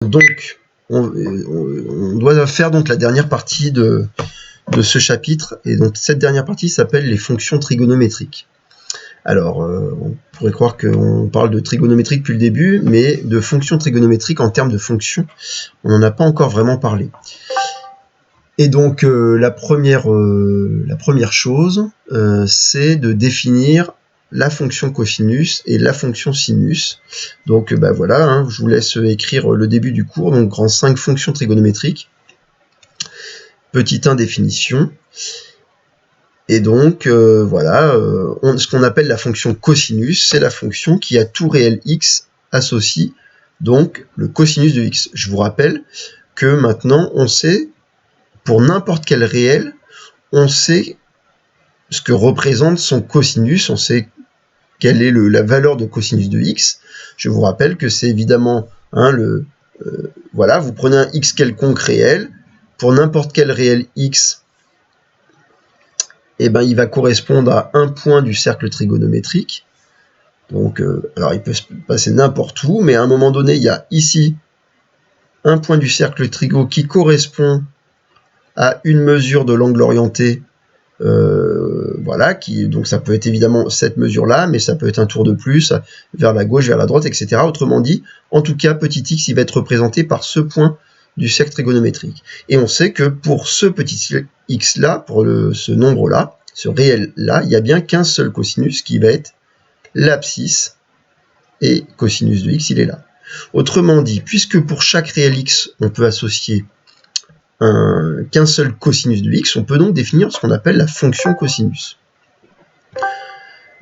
Donc, on doit faire donc la dernière partie de ce chapitre, et donc cette dernière partie s'appelle les fonctions trigonométriques. Alors, on pourrait croire qu'on parle de trigonométrie depuis le début, mais de fonctions trigonométriques en termes de fonctions, on n'en a pas encore vraiment parlé. Et donc, la première chose, c'est de définir la fonction cosinus et la fonction sinus. Donc, voilà, hein, je vous laisse écrire le début du cours, donc grand 5 fonctions trigonométriques. Petit 1, définition. Et donc, voilà, ce qu'on appelle la fonction cosinus, c'est la fonction qui à tout réel x associe donc le cosinus de x. Je vous rappelle que maintenant, on sait, pour n'importe quel réel, on sait ce que représente son cosinus, on sait quelle est la valeur de cosinus de x. Je vous rappelle que c'est évidemment, hein, voilà, vous prenez un x quelconque réel, pour n'importe quel réel x, eh ben, il va correspondre à un point du cercle trigonométrique. Donc, alors il peut se passer n'importe où, mais à un moment donné, il y a ici un point du cercle trigo qui correspond à une mesure de l'angle orienté. Voilà, donc ça peut être évidemment cette mesure-là, mais ça peut être un tour de plus, vers la gauche, vers la droite, etc. Autrement dit, en tout cas, petit x, il va être représenté par ce point du cercle trigonométrique. Et on sait que pour ce petit x-là, pour ce nombre-là, ce réel-là, il n'y a bien qu'un seul cosinus qui va être l'abscisse, et cosinus de x, il est là. Autrement dit, puisque pour chaque réel x, on peut associer qu'un seul cosinus de x, on peut donc définir ce qu'on appelle la fonction cosinus.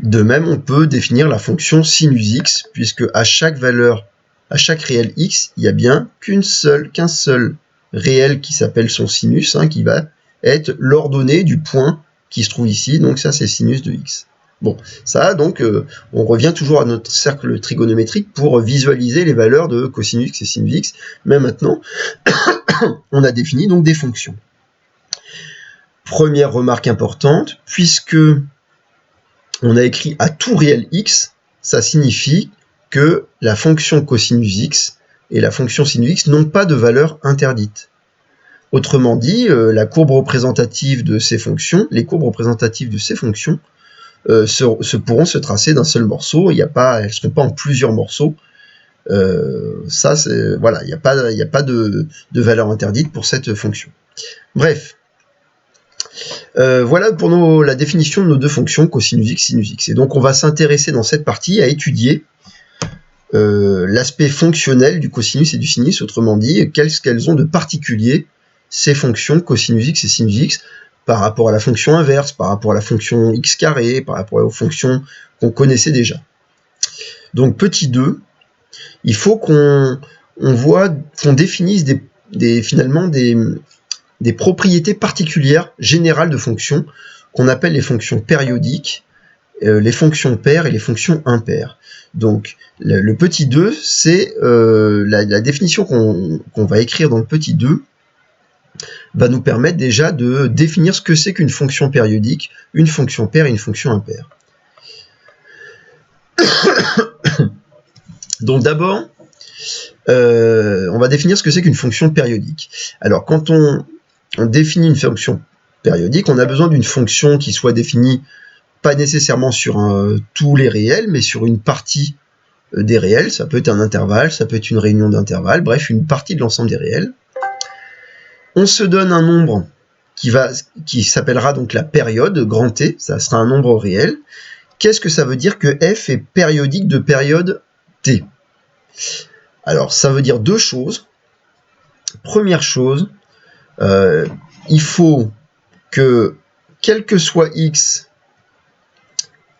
De même, on peut définir la fonction sinus x, puisque à chaque valeur, à chaque réel x, il n'y a bien qu'un seul réel qui s'appelle son sinus, hein, qui va être l'ordonnée du point qui se trouve ici, donc ça c'est sinus de x. Bon, ça donc, on revient toujours à notre cercle trigonométrique pour visualiser les valeurs de cosinus x et sinus x, mais maintenant, on a défini donc des fonctions. Première remarque importante, puisque on a écrit à tout réel x, ça signifie que la fonction cosinus x et la fonction sinus x n'ont pas de valeur interdite. Autrement dit, la courbe représentative de ces fonctions, les courbes représentatives de ces fonctions pourront se tracer d'un seul morceau, elles ne seront pas en plusieurs morceaux. Ça, voilà, il n'y a pas de valeur interdite pour cette fonction. Bref, voilà pour la définition de nos deux fonctions, cosinus x, sinus x. Et donc, on va s'intéresser dans cette partie à étudier l'aspect fonctionnel du cosinus et du sinus, autrement dit, qu'elles ont de particulier ces fonctions cosinus x et sinus x par rapport à la fonction inverse, par rapport à la fonction x carré, par rapport aux fonctions qu'on connaissait déjà. Donc, petit 2, il faut qu'on définisse finalement des propriétés particulières générales de fonctions qu'on appelle les fonctions périodiques, les fonctions paires et les fonctions impaires. Donc, le petit 2, c'est la définition qu'on va écrire dans le petit 2 va nous permettre déjà de définir ce que c'est qu'une fonction périodique, une fonction paire et une fonction impaire. Donc d'abord, on va définir ce que c'est qu'une fonction périodique. Alors quand on définit une fonction périodique, on a besoin d'une fonction qui soit définie pas nécessairement sur tous les réels, mais sur une partie des réels. Ça peut être un intervalle, ça peut être une réunion d'intervalles, bref, une partie de l'ensemble des réels. On se donne un nombre qui s'appellera donc la période, grand T, ça sera un nombre réel. Qu'est-ce que ça veut dire que f est périodique de période t? Alors, ça veut dire deux choses. Première chose, il faut que, quel que soit x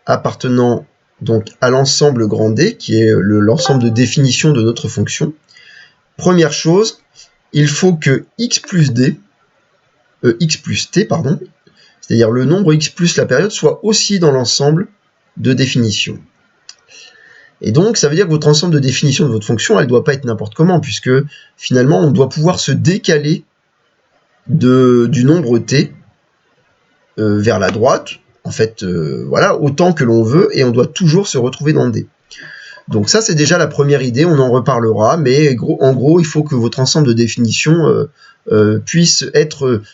appartenant donc à l'ensemble grand D, qui est l'ensemble de définition de notre fonction, première chose, il faut que x plus t, c'est-à-dire le nombre x plus la période, soit aussi dans l'ensemble de définition. Et donc, ça veut dire que votre ensemble de définition de votre fonction, elle ne doit pas être n'importe comment, puisque finalement, on doit pouvoir se décaler du nombre t vers la droite, en fait, voilà, autant que l'on veut, et on doit toujours se retrouver dans D. Donc ça, c'est déjà la première idée, on en reparlera, mais en gros, il faut que votre ensemble de définitions puisse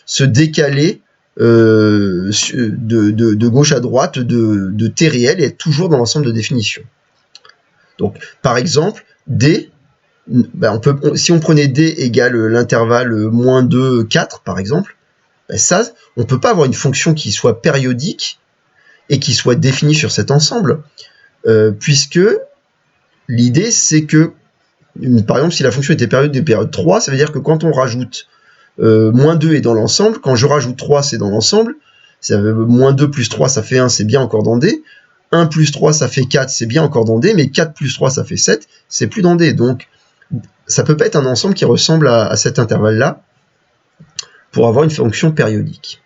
se décaler de gauche à droite de t réel et être toujours dans l'ensemble de définitions. Donc, par exemple, D, si on prenait D égale l'intervalle -2, 4, par exemple, ça, on ne peut pas avoir une fonction qui soit périodique et qui soit définie sur cet ensemble, puisque l'idée, c'est que, par exemple, si la fonction était période de période 3, ça veut dire que quand on rajoute -2 est dans l'ensemble, quand je rajoute 3, c'est dans l'ensemble, -2 plus 3, ça fait 1, c'est bien encore dans D, 1 plus 3, ça fait 4, c'est bien encore dans D, mais 4 plus 3, ça fait 7, c'est plus dans D. Donc, ça peut pas être un ensemble qui ressemble à cet intervalle-là pour avoir une fonction périodique.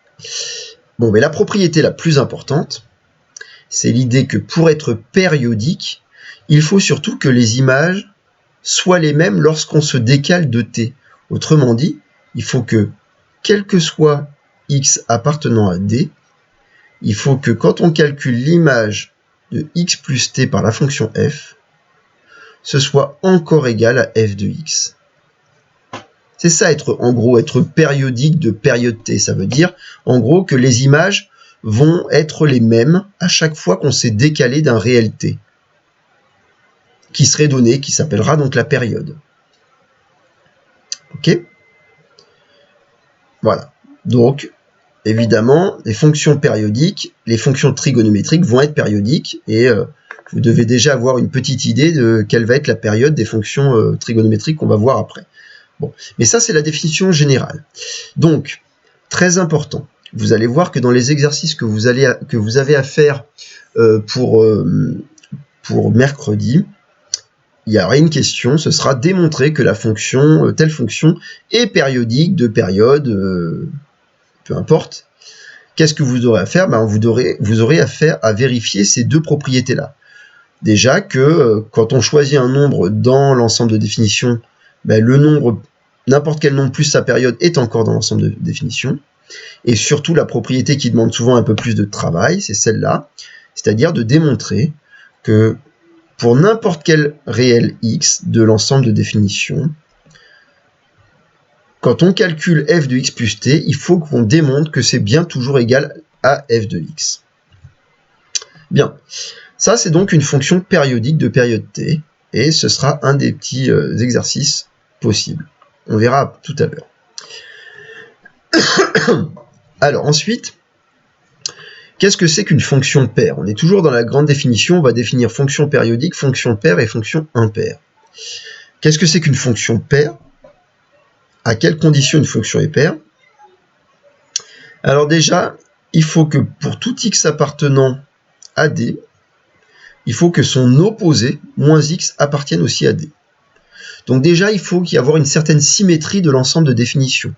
Bon, mais la propriété la plus importante, c'est l'idée que pour être périodique, il faut surtout que les images soient les mêmes lorsqu'on se décale de t. Autrement dit, il faut que, quel que soit x appartenant à d, il faut que quand on calcule l'image de x plus t par la fonction f, ce soit encore égal à f de x. C'est ça, en gros, être périodique de période t. Ça veut dire, en gros, que les images vont être les mêmes à chaque fois qu'on s'est décalé d'un réel t, qui serait donné, qui s'appellera donc la période. Ok ? Voilà. Donc, évidemment, les fonctions périodiques, les fonctions trigonométriques vont être périodiques, et vous devez déjà avoir une petite idée de quelle va être la période des fonctions trigonométriques qu'on va voir après. Bon, mais ça, c'est la définition générale. Donc, très important, vous allez voir que dans les exercices que vous avez à faire pour mercredi, il y aura une question, ce sera démontrer que la fonction, telle fonction, est périodique de période, peu importe. Qu'est-ce que vous aurez à faire ? Vous aurez à vérifier ces deux propriétés-là. Déjà que quand on choisit un nombre dans l'ensemble de définition, le nombre, n'importe quel nombre plus sa période est encore dans l'ensemble de définition. Et surtout, la propriété qui demande souvent un peu plus de travail, c'est celle-là, c'est-à-dire de démontrer que pour n'importe quel réel x de l'ensemble de définition, quand on calcule f de x plus t, il faut qu'on démontre que c'est bien toujours égal à f de x. Bien, ça c'est donc une fonction périodique de période t, et ce sera un des petits exercices possibles. On verra tout à l'heure. Alors ensuite, qu'est-ce que c'est qu'une fonction paire ? On est toujours dans la grande définition, on va définir fonction périodique, fonction paire et fonction impaire. Qu'est-ce que c'est qu'une fonction paire ? À quelles conditions une fonction est paire ? Alors déjà, il faut que pour tout x appartenant à D, il faut que son opposé, moins x, appartienne aussi à D. Donc déjà, il faut qu'il y ait une certaine symétrie de l'ensemble de définition.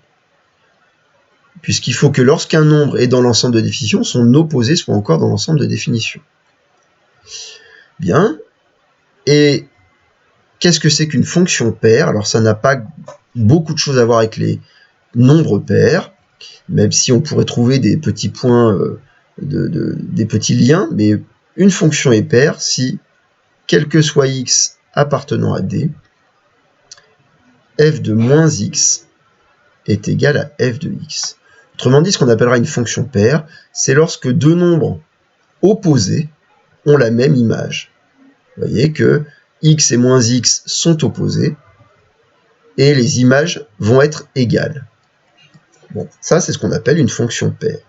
Puisqu'il faut que lorsqu'un nombre est dans l'ensemble de définition, son opposé soit encore dans l'ensemble de définition. Bien. Et qu'est-ce que c'est qu'une fonction paire ? Alors ça n'a pas beaucoup de choses à voir avec les nombres pairs, même si on pourrait trouver des petits points, des petits liens, mais une fonction est paire si, quel que soit x appartenant à D, f de moins x est égal à f de x. Autrement dit, ce qu'on appellera une fonction paire, c'est lorsque deux nombres opposés ont la même image. Vous voyez que x et moins x sont opposés, et les images vont être égales. Bon, ça, c'est ce qu'on appelle une fonction paire.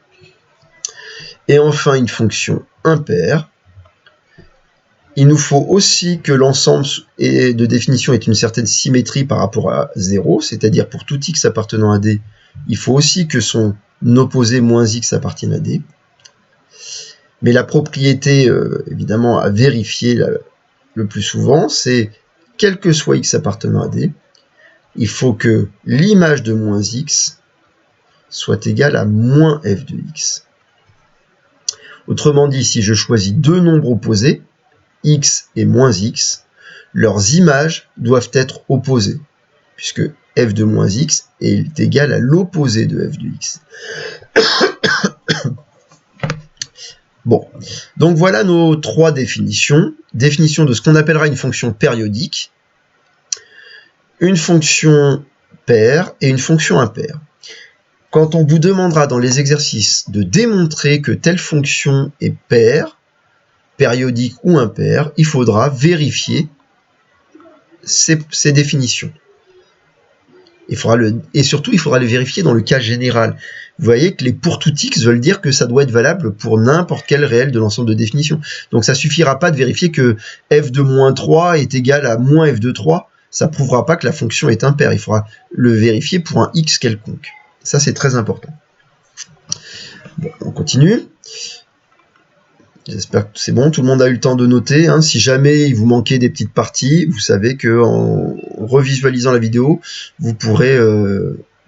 Et enfin, une fonction impaire. Il nous faut aussi que l'ensemble de définition ait une certaine symétrie par rapport à 0, c'est-à-dire pour tout x appartenant à D, il faut aussi que son opposé moins x appartienne à D. Mais la propriété, évidemment, à vérifier le plus souvent, c'est quel que soit x appartenant à D, il faut que l'image de moins x soit égale à moins f de x. Autrement dit, si je choisis deux nombres opposés, x et moins x, leurs images doivent être opposées, puisque f de moins x est égal à l'opposé de f de x. Bon, donc voilà nos trois définitions. Définition de ce qu'on appellera une fonction périodique, une fonction paire et une fonction impaire. Quand on vous demandera dans les exercices de démontrer que telle fonction est paire, périodique ou impaire, il faudra vérifier ces définitions. Et surtout, il faudra les vérifier dans le cas général. Vous voyez que les pour tout x veulent dire que ça doit être valable pour n'importe quel réel de l'ensemble de définitions. Donc ça ne suffira pas de vérifier que f de moins 3 est égal à moins f de 3. Ça ne prouvera pas que la fonction est impaire. Il faudra le vérifier pour un x quelconque. Ça, c'est très important. Bon, on continue. J'espère que c'est bon, tout le monde a eu le temps de noter. Hein. Si jamais il vous manquait des petites parties, vous savez qu'en revisualisant la vidéo, vous pourrez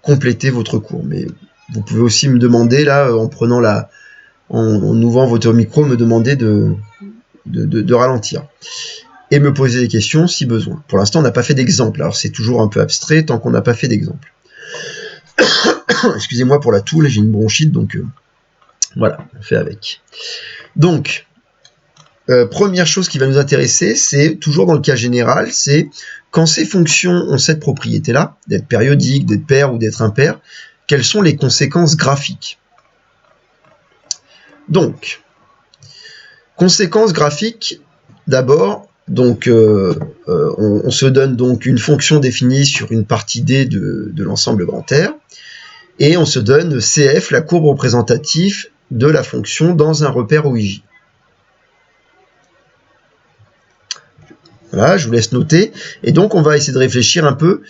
compléter votre cours. Mais vous pouvez aussi me demander, là, en ouvrant votre micro, me demander de ralentir. Et me poser des questions si besoin. Pour l'instant, on n'a pas fait d'exemple. Alors c'est toujours un peu abstrait tant qu'on n'a pas fait d'exemple. Excusez-moi pour la toux, là j'ai une bronchite, donc voilà, on fait avec. Donc, première chose qui va nous intéresser, c'est toujours dans le cas général, c'est quand ces fonctions ont cette propriété-là, d'être périodiques, d'être paires ou d'être impaires, quelles sont les conséquences graphiques. Donc, conséquences graphiques, d'abord, donc on se donne donc une fonction définie sur une partie D de l'ensemble grand R, et on se donne CF, la courbe représentative de la fonction dans un repère OIJ. Voilà, je vous laisse noter. Et donc, on va essayer de réfléchir un peu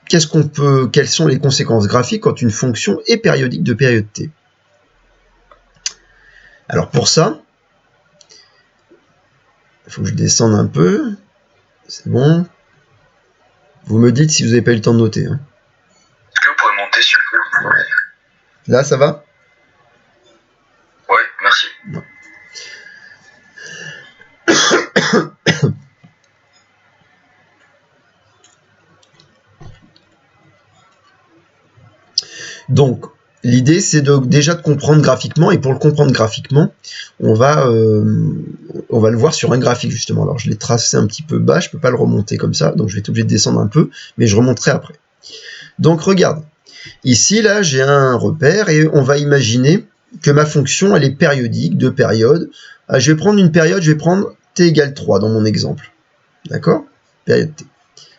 quelles sont les conséquences graphiques quand une fonction est périodique de période t. Alors pour ça, il faut que je descende un peu. C'est bon. Vous me dites si vous n'avez pas eu le temps de noter. Hein. Est-ce que vous pourrez monter sur le... Ouais. Là, ça va? Oui, merci. Ouais. Donc, l'idée, c'est déjà de comprendre graphiquement, et pour le comprendre graphiquement, on va le voir sur un graphique, justement. Alors, je l'ai tracé un petit peu bas, je ne peux pas le remonter comme ça, donc je vais être obligé de descendre un peu, mais je remonterai après. Donc, regarde. Ici, là, j'ai un repère, et on va imaginer que ma fonction, elle est périodique, de période. Je vais prendre une période, je vais prendre t égale 3 dans mon exemple. D'accord? Période t.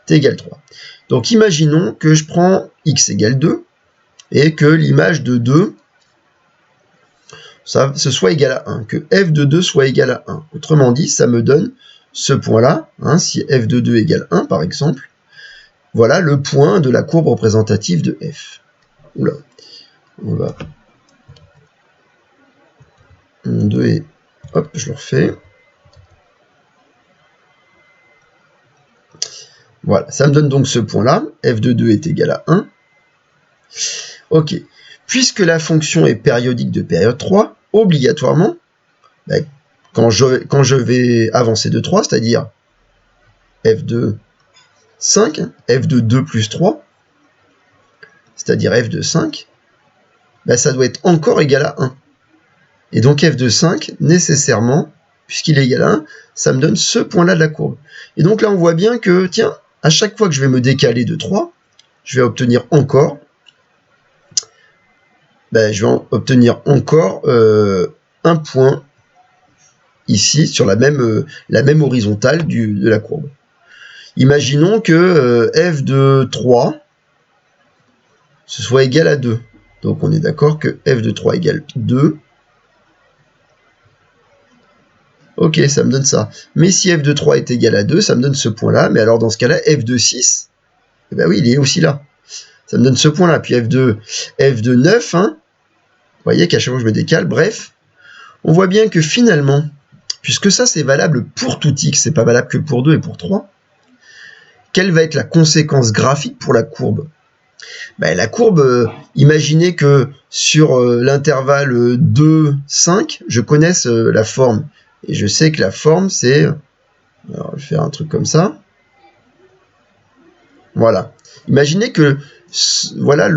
T égale 3. Donc, imaginons que je prends x égale 2, et que l'image de 2, ce soit égal à 1, que f de 2 soit égal à 1. Autrement dit, ça me donne ce point-là, hein, si f de 2 égale 1 par exemple, voilà le point de la courbe représentative de f. Oula, on va... 2 et... Hop, je le refais. Voilà, ça me donne donc ce point-là, f de 2 est égal à 1. Ok, puisque la fonction est périodique de période 3, obligatoirement, ben, quand je vais avancer de 3, c'est-à-dire f de 5, f de 2 plus 3, c'est-à-dire f de 5, ben, ça doit être encore égal à 1. Et donc f de 5, nécessairement, puisqu'il est égal à 1, ça me donne ce point-là de la courbe. Et donc là, on voit bien que, tiens, à chaque fois que je vais me décaler de 3, je vais obtenir encore... je vais obtenir encore un point ici sur la même horizontale de la courbe. Imaginons que f de 3 ce soit égal à 2. Donc on est d'accord que f de 3 égale 2. Ok, ça me donne ça. Mais si f de 3 est égal à 2, ça me donne ce point-là. Mais alors dans ce cas-là, f de 6, eh ben oui, il est aussi là. Ça me donne ce point-là. Puis f de 9, hein, vous voyez qu'à chaque fois que je me décale, bref, on voit bien que finalement, puisque ça c'est valable pour tout x, c'est pas valable que pour 2 et pour 3, quelle va être la conséquence graphique pour la courbe? La courbe, imaginez que sur l'intervalle 2, 5, je connaisse la forme. Et je sais que la forme c'est... Alors je vais faire un truc comme ça. Voilà. Imaginez que voilà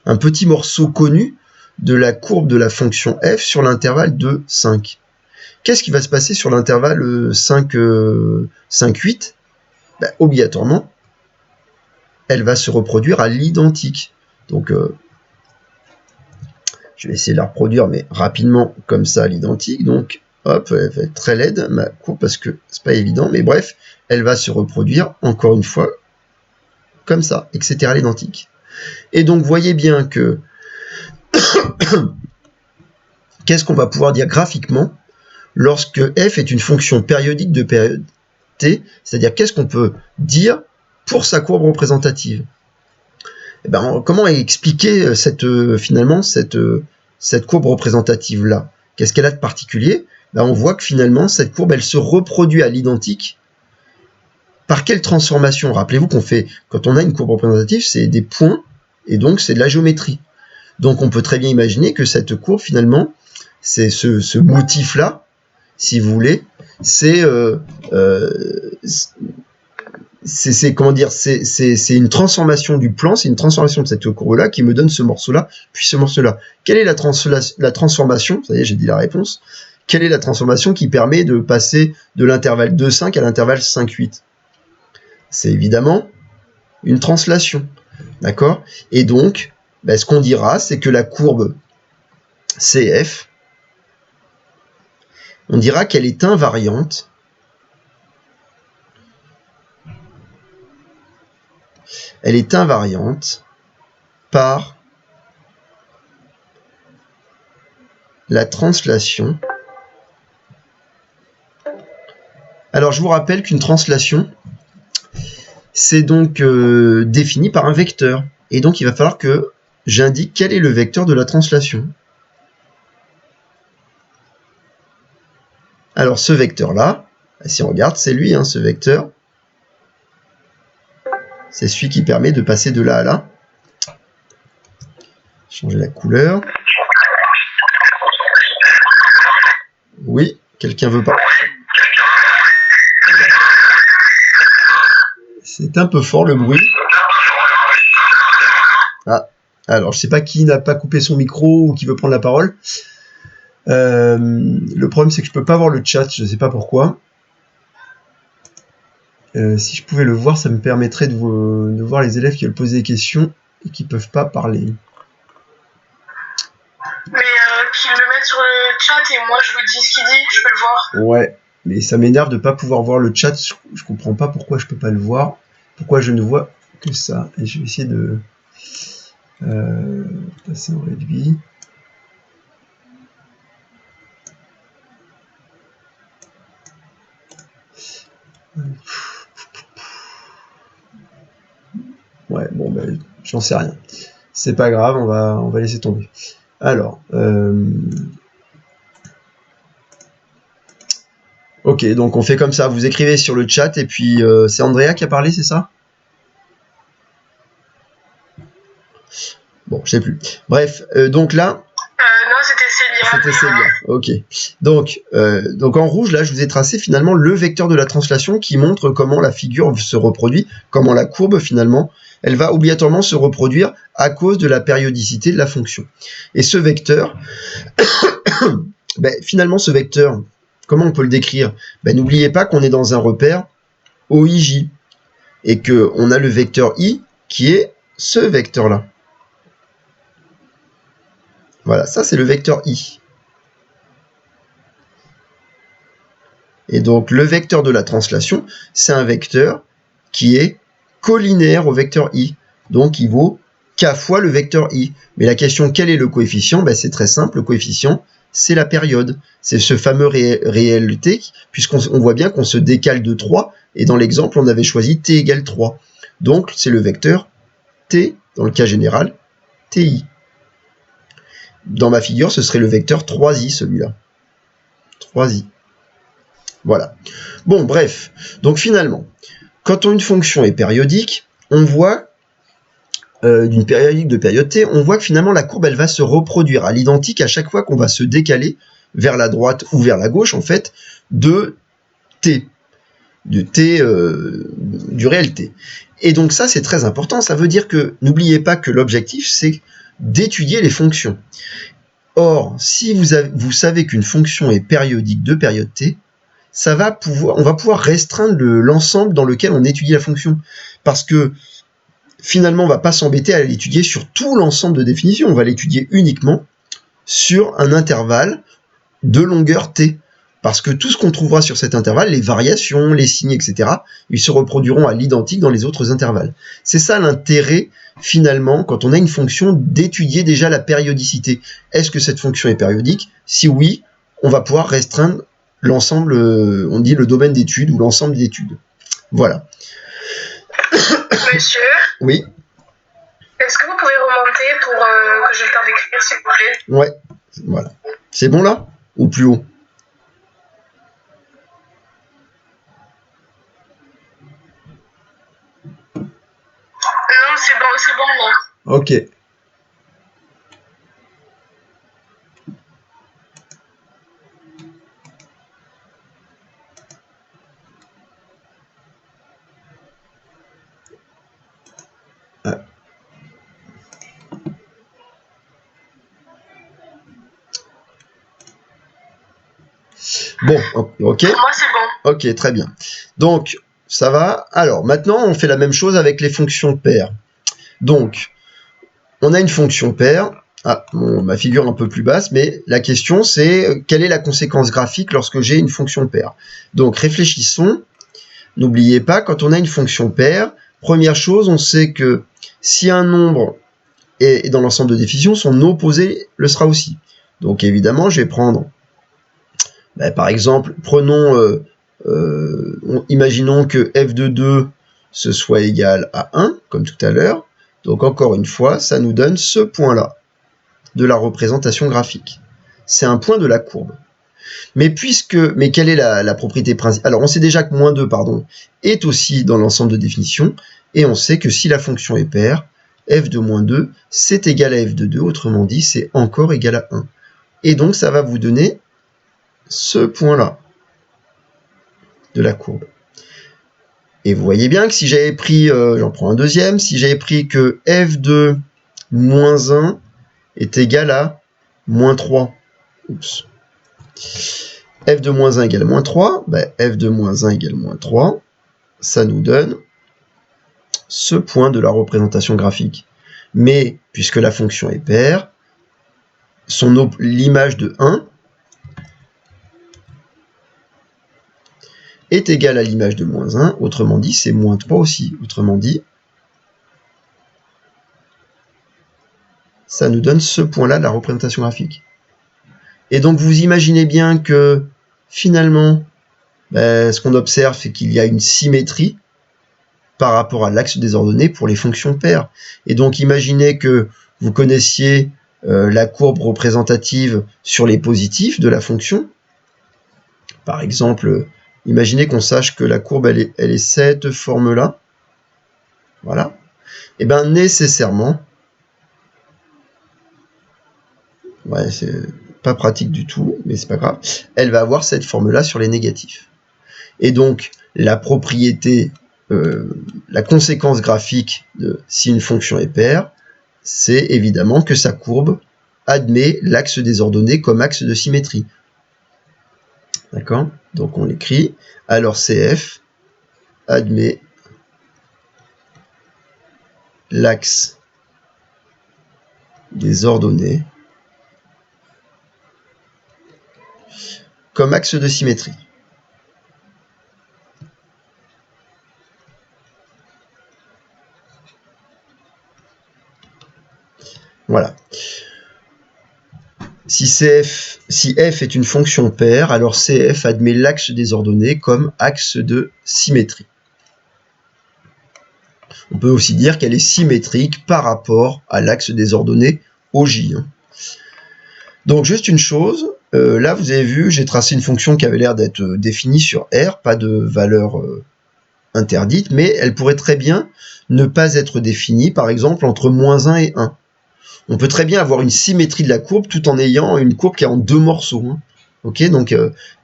un petit morceau connu de la courbe de la fonction f sur l'intervalle de 5. Qu'est-ce qui va se passer sur l'intervalle 5, 8 ? Obligatoirement, elle va se reproduire à l'identique. Donc, je vais essayer de la reproduire, mais rapidement, comme ça, à l'identique. Donc, hop, elle va être très laide, ma courbe, parce que c'est pas évident. Mais bref, elle va se reproduire, encore une fois, comme ça, etc. à l'identique. Et donc, voyez bien que qu'est-ce qu'on va pouvoir dire graphiquement lorsque f est une fonction périodique de période t, c'est-à-dire qu'est-ce qu'on peut dire pour sa courbe représentative. Comment expliquer finalement cette courbe représentative-là? Qu'est-ce qu'elle a de particulier? On voit que finalement, cette courbe, elle se reproduit à l'identique. Par quelle transformation? Rappelez-vous qu'on fait, quand on a une courbe représentative, c'est des points, et donc c'est de la géométrie. Donc on peut très bien imaginer que cette courbe, finalement, c'est ce motif-là, si vous voulez, c'est comment dire, c'est une transformation du plan, c'est une transformation de cette courbe-là qui me donne ce morceau-là, puis ce morceau-là. Quelle est la transformation? Ça y est, j'ai dit la réponse. Quelle est la transformation qui permet de passer de l'intervalle 2,5 à l'intervalle 5,8? C'est évidemment une translation. D'accord? Et donc, ce qu'on dira, c'est que la courbe CF, on dira qu'elle est invariante par la translation. Alors, je vous rappelle qu'une translation, c'est donc défini par un vecteur. Et donc, il va falloir que j'indique quel est le vecteur de la translation. Alors, ce vecteur-là, si on regarde, c'est lui, ce vecteur. C'est celui qui permet de passer de là à là. Changer la couleur. Oui, quelqu'un veut pas. C'est un peu fort le bruit. Ah, alors je sais pas qui n'a pas coupé son micro ou qui veut prendre la parole. Le problème c'est que je peux pas voir le chat, je sais pas pourquoi. Si je pouvais le voir, ça me permettrait de voir les élèves qui veulent poser des questions et qui peuvent pas parler. Mais qu'ils le mettent sur le chat et moi je vous dis ce qu'il dit, je peux le voir. Ouais, mais ça m'énerve de pas pouvoir voir le chat, je comprends pas pourquoi je peux pas le voir, pourquoi je ne vois que ça. Et je vais essayer de passer en réduit. Ouais, bon, j'en sais rien. C'est pas grave, on va laisser tomber. Alors, ok, donc on fait comme ça. Vous écrivez sur le chat et puis c'est Andrea qui a parlé, c'est ça? Bon, je sais plus. Bref, donc là. Non, c'était Célia. C'était Célia. Ok. Donc en rouge, là, je vous ai tracé finalement le vecteur de la translation qui montre comment la figure se reproduit, comment la courbe finalement, elle va obligatoirement se reproduire à cause de la périodicité de la fonction. Et ce vecteur, finalement, ce vecteur, comment on peut le décrire? N'oubliez pas qu'on est dans un repère OIJ et qu'on a le vecteur I qui est ce vecteur-là. Voilà, ça c'est le vecteur I. Et donc le vecteur de la translation, c'est un vecteur qui est collinéaire au vecteur I. Donc il vaut k fois le vecteur I. Mais la question, quel est le coefficient? C'est très simple, le coefficient, c'est la période. C'est ce fameux réel t, puisqu'on voit bien qu'on se décale de 3, et dans l'exemple, on avait choisi t égale 3. Donc c'est le vecteur t, dans le cas général, ti. Dans ma figure, ce serait le vecteur 3i, celui-là. 3i. Voilà. Bon, bref. Donc finalement, quand une fonction est périodique, on voit, d'une périodique de période t, on voit que finalement la courbe, elle va se reproduire à l'identique à chaque fois qu'on va se décaler vers la droite ou vers la gauche, en fait, de t. Du réel t. Et donc ça, c'est très important. Ça veut dire que, n'oubliez pas que l'objectif, c'est d'étudier les fonctions. Or, si vous savez qu'une fonction est périodique de période t, on va pouvoir restreindre l'ensemble dans lequel on étudie la fonction. Parce que finalement, on ne va pas s'embêter à l'étudier sur tout l'ensemble de définitions. On va l'étudier uniquement sur un intervalle de longueur t. Parce que tout ce qu'on trouvera sur cet intervalle, les variations, les signes, etc., ils se reproduiront à l'identique dans les autres intervalles. C'est ça l'intérêt, finalement, quand on a une fonction, d'étudier déjà la périodicité. Est-ce que cette fonction est périodique? Si oui, on va pouvoir restreindre l'ensemble, on dit le domaine d'étude ou l'ensemble d'études. Voilà. Monsieur, Oui, est-ce que vous pouvez remonter pour que j'ai le temps d'écrire, s'il vous plaît? ouais, voilà. C'est bon là? Ou plus haut? Non, c'est bon là. Ok. Bon, ok. Pour moi, c'est bon. Ok, très bien. Donc, ça va. Alors, maintenant, on fait la même chose avec les fonctions paires. Donc, on a une fonction paire. Ah, bon, ma figure un peu plus basse, mais la question, c'est quelle est la conséquence graphique lorsque j'ai une fonction paire? Donc, réfléchissons. N'oubliez pas, quand on a une fonction paire, première chose, on sait que si un nombre est dans l'ensemble de définition, son opposé le sera aussi. Donc, évidemment, je vais prendre... par exemple, prenons, imaginons que f de 2 ce soit égal à 1, comme tout à l'heure. Donc encore une fois, ça nous donne ce point-là de la représentation graphique. C'est un point de la courbe. Mais quelle est la propriété principale? Alors on sait déjà que moins 2, est aussi dans l'ensemble de définition, et on sait que si la fonction est paire, f de moins 2, c'est égal à f de 2, autrement dit, c'est encore égal à 1. Et donc ça va vous donner ce point-là de la courbe. Et vous voyez bien que si j'avais pris, j'en prends un deuxième, si j'avais pris que f de moins 1 est égal à moins 3, oups, f de moins 1 égale moins 3, f de moins 1 égale moins 3, ça nous donne ce point de la représentation graphique. Mais, puisque la fonction est paire, l'image de 1 est égal à l'image de moins 1, autrement dit, c'est moins 3 aussi. Autrement dit, ça nous donne ce point-là de la représentation graphique. Et donc, vous imaginez bien que, finalement, ce qu'on observe, c'est qu'il y a une symétrie par rapport à l'axe des ordonnées pour les fonctions paires. Et donc, imaginez que vous connaissiez la courbe représentative sur les positifs de la fonction. Par exemple, imaginez qu'on sache que la courbe, elle est cette forme-là. Voilà. Et bien, nécessairement, ouais, c'est pas pratique du tout, mais c'est pas grave, elle va avoir cette forme-là sur les négatifs. Et donc, la propriété, la conséquence graphique de si une fonction est paire, c'est évidemment que sa courbe admet l'axe des ordonnées comme axe de symétrie. D'accord? Donc on l'écrit. Alors CF admet l'axe des ordonnées comme axe de symétrie. Voilà. Si f est une fonction paire, alors CF admet l'axe des ordonnées comme axe de symétrie. On peut aussi dire qu'elle est symétrique par rapport à l'axe des ordonnées OJ. Donc juste une chose, là vous avez vu, j'ai tracé une fonction qui avait l'air d'être définie sur R, pas de valeur interdite, mais elle pourrait très bien ne pas être définie, par exemple, entre moins 1 et 1. On peut très bien avoir une symétrie de la courbe tout en ayant une courbe qui est en deux morceaux. Ok, donc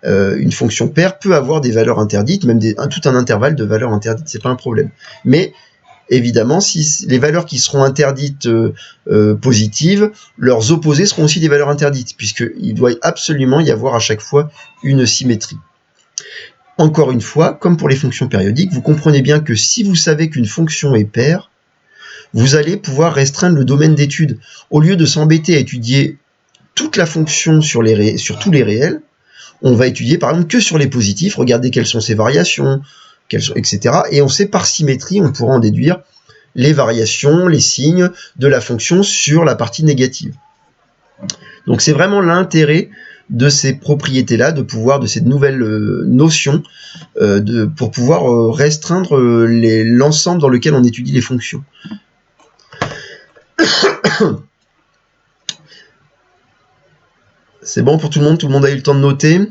une fonction paire peut avoir des valeurs interdites, même tout un intervalle de valeurs interdites, c'est pas un problème. Mais évidemment, si les valeurs qui seront interdites positives, leurs opposés seront aussi des valeurs interdites, puisqu'il doit absolument y avoir à chaque fois une symétrie. Encore une fois, comme pour les fonctions périodiques, vous comprenez bien que si vous savez qu'une fonction est paire, vous allez pouvoir restreindre le domaine d'étude. Au lieu de s'embêter à étudier toute la fonction sur tous les réels, on va étudier par exemple que sur les positifs, regarder quelles sont ces variations, etc. Et on sait par symétrie, on pourra en déduire les variations, les signes de la fonction sur la partie négative. Donc c'est vraiment l'intérêt de ces propriétés-là, de ces nouvelles notions, pour pouvoir restreindre l'ensemble dans lequel on étudie les fonctions. C'est bon pour tout le monde a eu le temps de noter.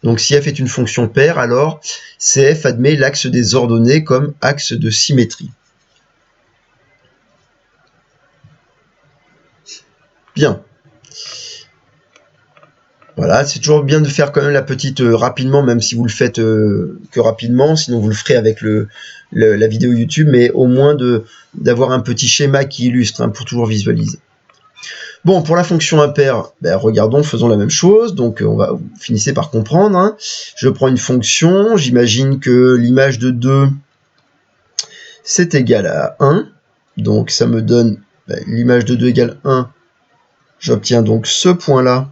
Donc si f est une fonction paire, alors CF admet l'axe des ordonnées comme axe de symétrie. Bien. Voilà, c'est toujours bien de faire quand même la petite rapidement, même si vous le faites que rapidement, sinon vous le ferez avec la vidéo YouTube, mais au moins d'avoir un petit schéma qui illustre, hein, pour toujours visualiser. Bon, pour la fonction impaire, regardons, faisons la même chose. Donc, vous finissez par comprendre. Hein. Je prends une fonction, j'imagine que l'image de 2, c'est égal à 1. Donc, ça me donne l'image de 2 égale 1. J'obtiens donc ce point-là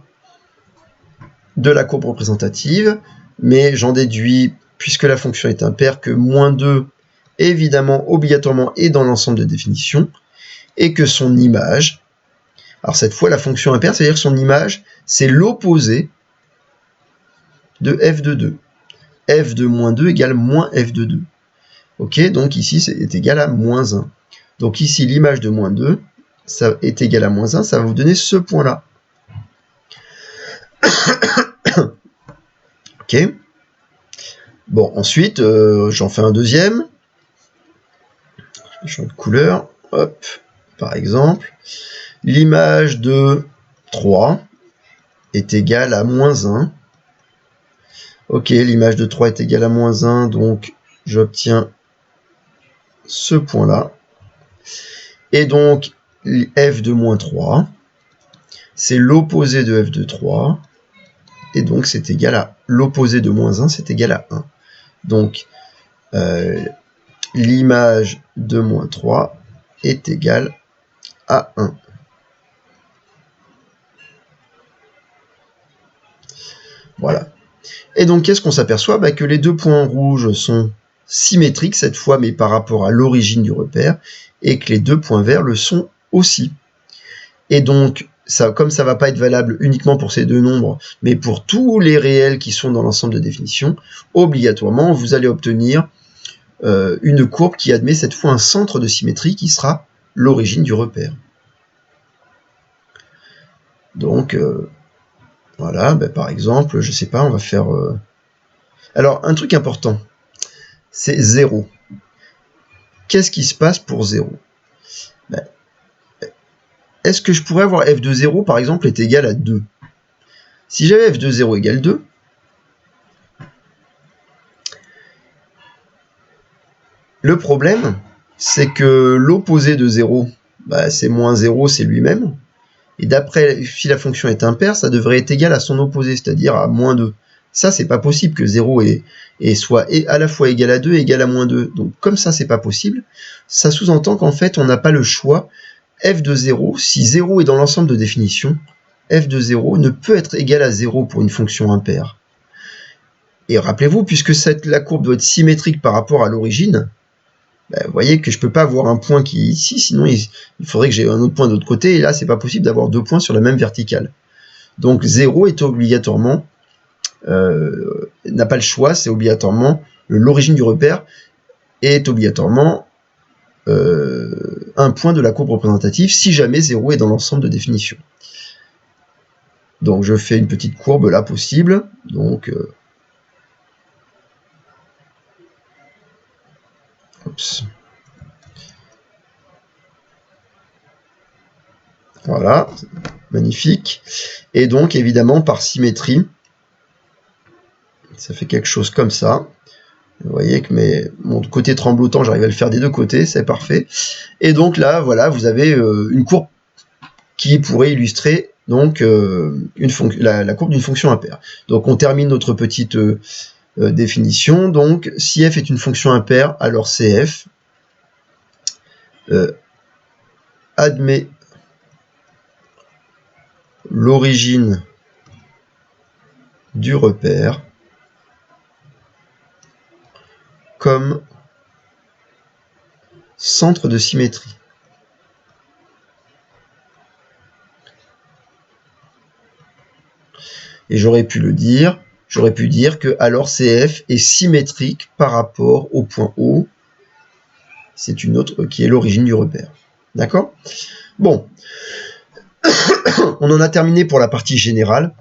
de la courbe représentative. Mais j'en déduis, puisque la fonction est impaire, que moins 2, évidemment, obligatoirement, est dans l'ensemble de définition. Et que son image... Alors cette fois, la fonction impaire, c'est-à-dire que son image, c'est l'opposé de f de 2. f de moins 2 égale moins f de 2. Ok, donc ici, c'est égal à moins 1. Donc ici, l'image de moins 2, ça est égal à moins 1, ça va vous donner ce point-là. Ok. Bon, ensuite, j'en fais un deuxième. Je change de couleur. Hop, par exemple. L'image de 3 est égale à moins 1. Ok, l'image de 3 est égale à moins 1, donc j'obtiens ce point-là. Et donc, f de moins 3, c'est l'opposé de f de 3. Et donc, c'est égal à l'opposé de moins 1, c'est égal à 1. Donc, l'image de moins 3 est égale à 1. Voilà. Et donc, qu'est-ce qu'on s'aperçoit? Que les deux points rouges sont symétriques cette fois, mais par rapport à l'origine du repère, et que les deux points verts le sont aussi. Et donc, comme ça ne va pas être valable uniquement pour ces deux nombres, mais pour tous les réels qui sont dans l'ensemble de définition, obligatoirement, vous allez obtenir une courbe qui admet cette fois un centre de symétrie qui sera l'origine du repère. Donc, voilà, par exemple, je sais pas, on va faire... Alors, un truc important, c'est 0. Qu'est-ce qui se passe pour 0? Est-ce que je pourrais avoir f de 0, par exemple, est égal à 2? Si j'avais f de 0 égale 2, le problème, c'est que l'opposé de 0, c'est moins 0, c'est lui-même. Et d'après, si la fonction est impaire, ça devrait être égal à son opposé, c'est-à-dire à moins 2. Ça, c'est pas possible que 0 soit à la fois égal à 2 et égal à moins 2. Donc, comme ça, c'est pas possible, ça sous-entend qu'en fait, on n'a pas le choix. F de 0, si 0 est dans l'ensemble de définition, f de 0 ne peut être égal à 0 pour une fonction impaire. Et rappelez-vous, puisque la courbe doit être symétrique par rapport à l'origine, vous voyez que je ne peux pas avoir un point qui est ici, sinon il faudrait que j'ai un autre point de l'autre côté, et là, c'est pas possible d'avoir deux points sur la même verticale. Donc 0 est obligatoirement, n'a pas le choix, c'est obligatoirement, l'origine du repère est obligatoirement un point de la courbe représentative si jamais 0 est dans l'ensemble de définition. Donc je fais une petite courbe là possible, donc voilà, magnifique. Et donc évidemment par symétrie, ça fait quelque chose comme ça. Vous voyez que mon côté tremblotant, j'arrive à le faire des deux côtés, c'est parfait. Et donc là, voilà, vous avez une courbe qui pourrait illustrer donc la courbe d'une fonction impaire. Donc on termine notre petite définition. Donc si f est une fonction impaire, alors cf admet l'origine du repère comme centre de symétrie. Et j'aurais pu dire que alors CF est symétrique par rapport au point O. C'est une autre qui est l'origine du repère. D'accord? Bon. On en a terminé pour la partie générale.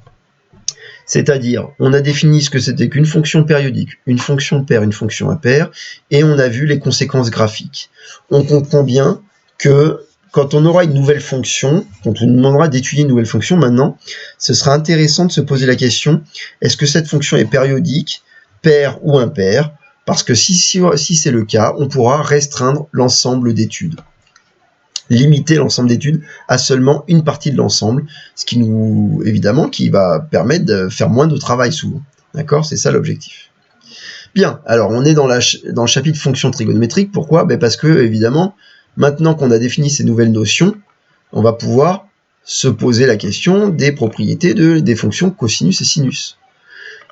C'est-à-dire, on a défini ce que c'était qu'une fonction périodique, une fonction paire, une fonction impaire, et on a vu les conséquences graphiques. On comprend bien que quand on aura une nouvelle fonction, quand on nous demandera d'étudier une nouvelle fonction, maintenant, ce sera intéressant de se poser la question, est-ce que cette fonction est périodique, paire ou impaire? Parce que si c'est le cas, on pourra restreindre l'ensemble d'études. Limiter l'ensemble d'études à seulement une partie de l'ensemble, ce qui évidemment, qui va permettre de faire moins de travail souvent. D'accord? C'est ça l'objectif. Bien, alors on est dans le chapitre fonctions trigonométriques. Pourquoi? Parce que, évidemment, maintenant qu'on a défini ces nouvelles notions, on va pouvoir se poser la question des propriétés des fonctions cosinus et sinus.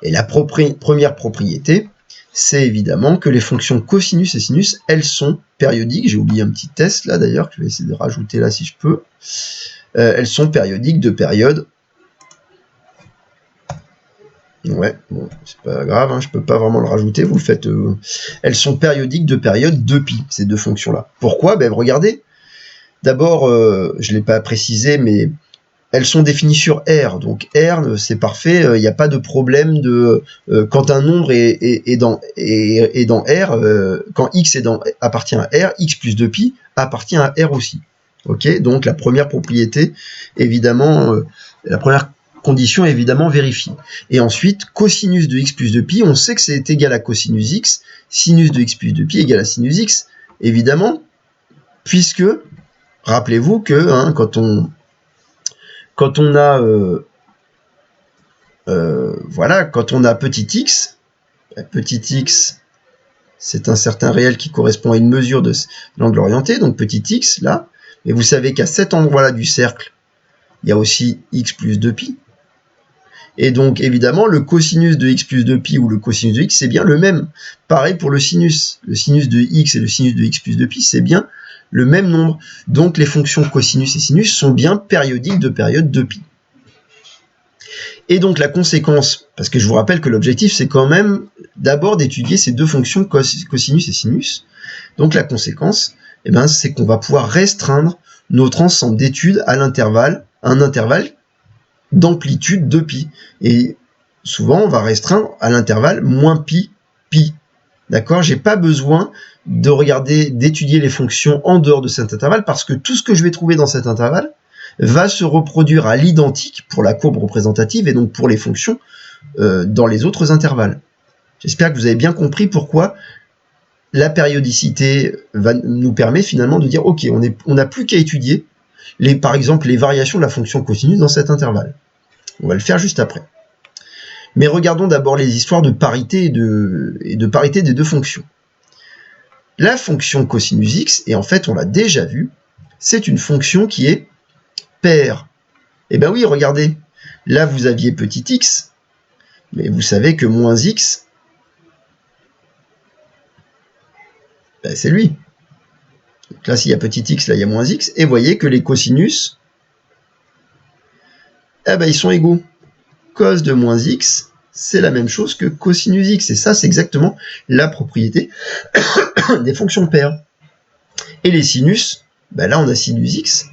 Et la première propriété, c'est évidemment que les fonctions cosinus et sinus, elles sont périodiques. J'ai oublié un petit test là d'ailleurs, que je vais essayer de rajouter là si je peux. Elles sont périodiques de période. Ouais, bon, c'est pas grave, hein, je peux pas vraiment le rajouter, vous le faites. Elles sont périodiques de période 2π, ces deux fonctions-là. Pourquoi? Regardez. D'abord, je l'ai pas précisé, mais elles sont définies sur R, donc R, c'est parfait, il n'y a pas de problème de quand un nombre est dans R, quand X appartient à R, X plus 2π appartient à R aussi. Ok, donc la première propriété, évidemment, la première condition est évidemment vérifiée. Et ensuite, cosinus de X plus 2π, on sait que c'est égal à cosinus X, sinus de X plus 2π égale à sinus X, évidemment, puisque, rappelez-vous que quand on a petit x, c'est un certain réel qui correspond à une mesure de l'angle orienté, donc petit x, là, mais vous savez qu'à cet endroit-là du cercle, il y a aussi x plus 2π, et donc évidemment, le cosinus de x plus 2π ou le cosinus de x, c'est bien le même. Pareil pour le sinus de x et le sinus de x plus 2π, c'est bien le même nombre. Donc les fonctions cosinus et sinus sont bien périodiques de période 2π. Et donc la conséquence, parce que je vous rappelle que l'objectif c'est quand même d'abord d'étudier ces deux fonctions cosinus et sinus. Donc la conséquence, c'est qu'on va pouvoir restreindre notre ensemble d'études à un intervalle d'amplitude 2π. Et souvent on va restreindre à l'intervalle moins pi. D'accord? J'ai pas besoin d'étudier les fonctions en dehors de cet intervalle, parce que tout ce que je vais trouver dans cet intervalle va se reproduire à l'identique pour la courbe représentative et donc pour les fonctions dans les autres intervalles. J'espère que vous avez bien compris pourquoi la périodicité nous permet finalement de dire ok, on n'a plus qu'à étudier par exemple les variations de la fonction cosinus dans cet intervalle. On va le faire juste après. Mais regardons d'abord les histoires de parité et de parité des deux fonctions. La fonction cosinus x, et en fait on l'a déjà vu, c'est une fonction qui est paire. Et oui, regardez, là vous aviez petit x, mais vous savez que moins x, c'est lui. Donc là s'il y a petit x, là il y a moins x, et vous voyez que les cosinus, ils sont égaux. Cos de moins x, c'est la même chose que cosinus x, et ça c'est exactement la propriété des fonctions paires. Et les sinus, là on a sinus x.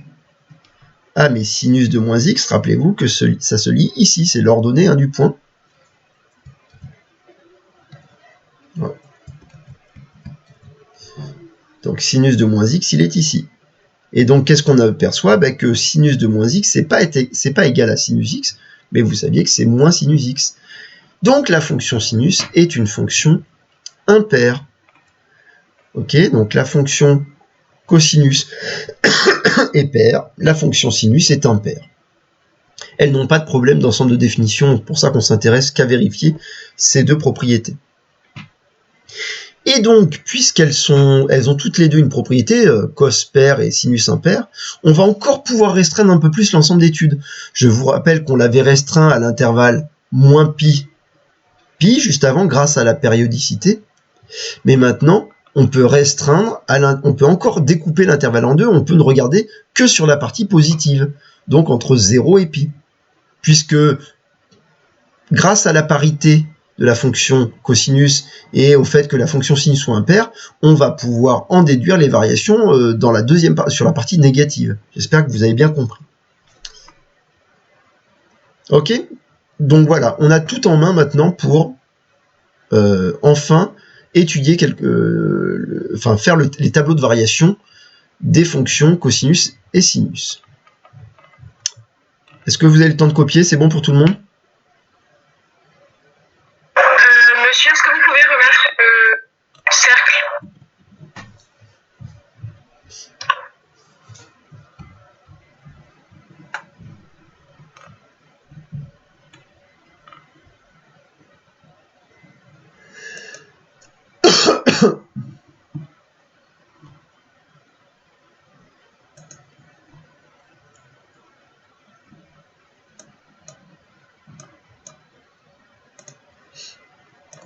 Ah, mais sinus de moins x, rappelez-vous que ça se lit ici, c'est l'ordonnée du point. Voilà. Donc sinus de moins x, il est ici. Et donc qu'est-ce qu'on aperçoit? Que sinus de moins x, c'est pas égal à sinus x, mais vous saviez que c'est moins sinus x. Donc la fonction sinus est une fonction impair. Ok, donc la fonction cosinus est paire, la fonction sinus est impaire. Elles n'ont pas de problème d'ensemble de définition, c'est pour ça qu'on s'intéresse qu'à vérifier ces deux propriétés. Et donc, puisqu'elles ont toutes les deux une propriété, cos pair et sinus impair, on va encore pouvoir restreindre un peu plus l'ensemble d'études. Je vous rappelle qu'on l'avait restreint à l'intervalle moins pi, juste avant, grâce à la périodicité. Mais maintenant, on peut restreindre, on peut encore découper l'intervalle en deux, on peut ne regarder que sur la partie positive, donc entre 0 et pi. Puisque, grâce à la parité de la fonction cosinus et au fait que la fonction sinus soit impaire, on va pouvoir en déduire les variations sur la partie négative. J'espère que vous avez bien compris. Ok, donc voilà, on a tout en main maintenant pour enfin étudier faire les tableaux de variation des fonctions cosinus et sinus. Est-ce que vous avez le temps de copier? C'est bon pour tout le monde? Monsieur, est-ce que vous pouvez remettre cercle?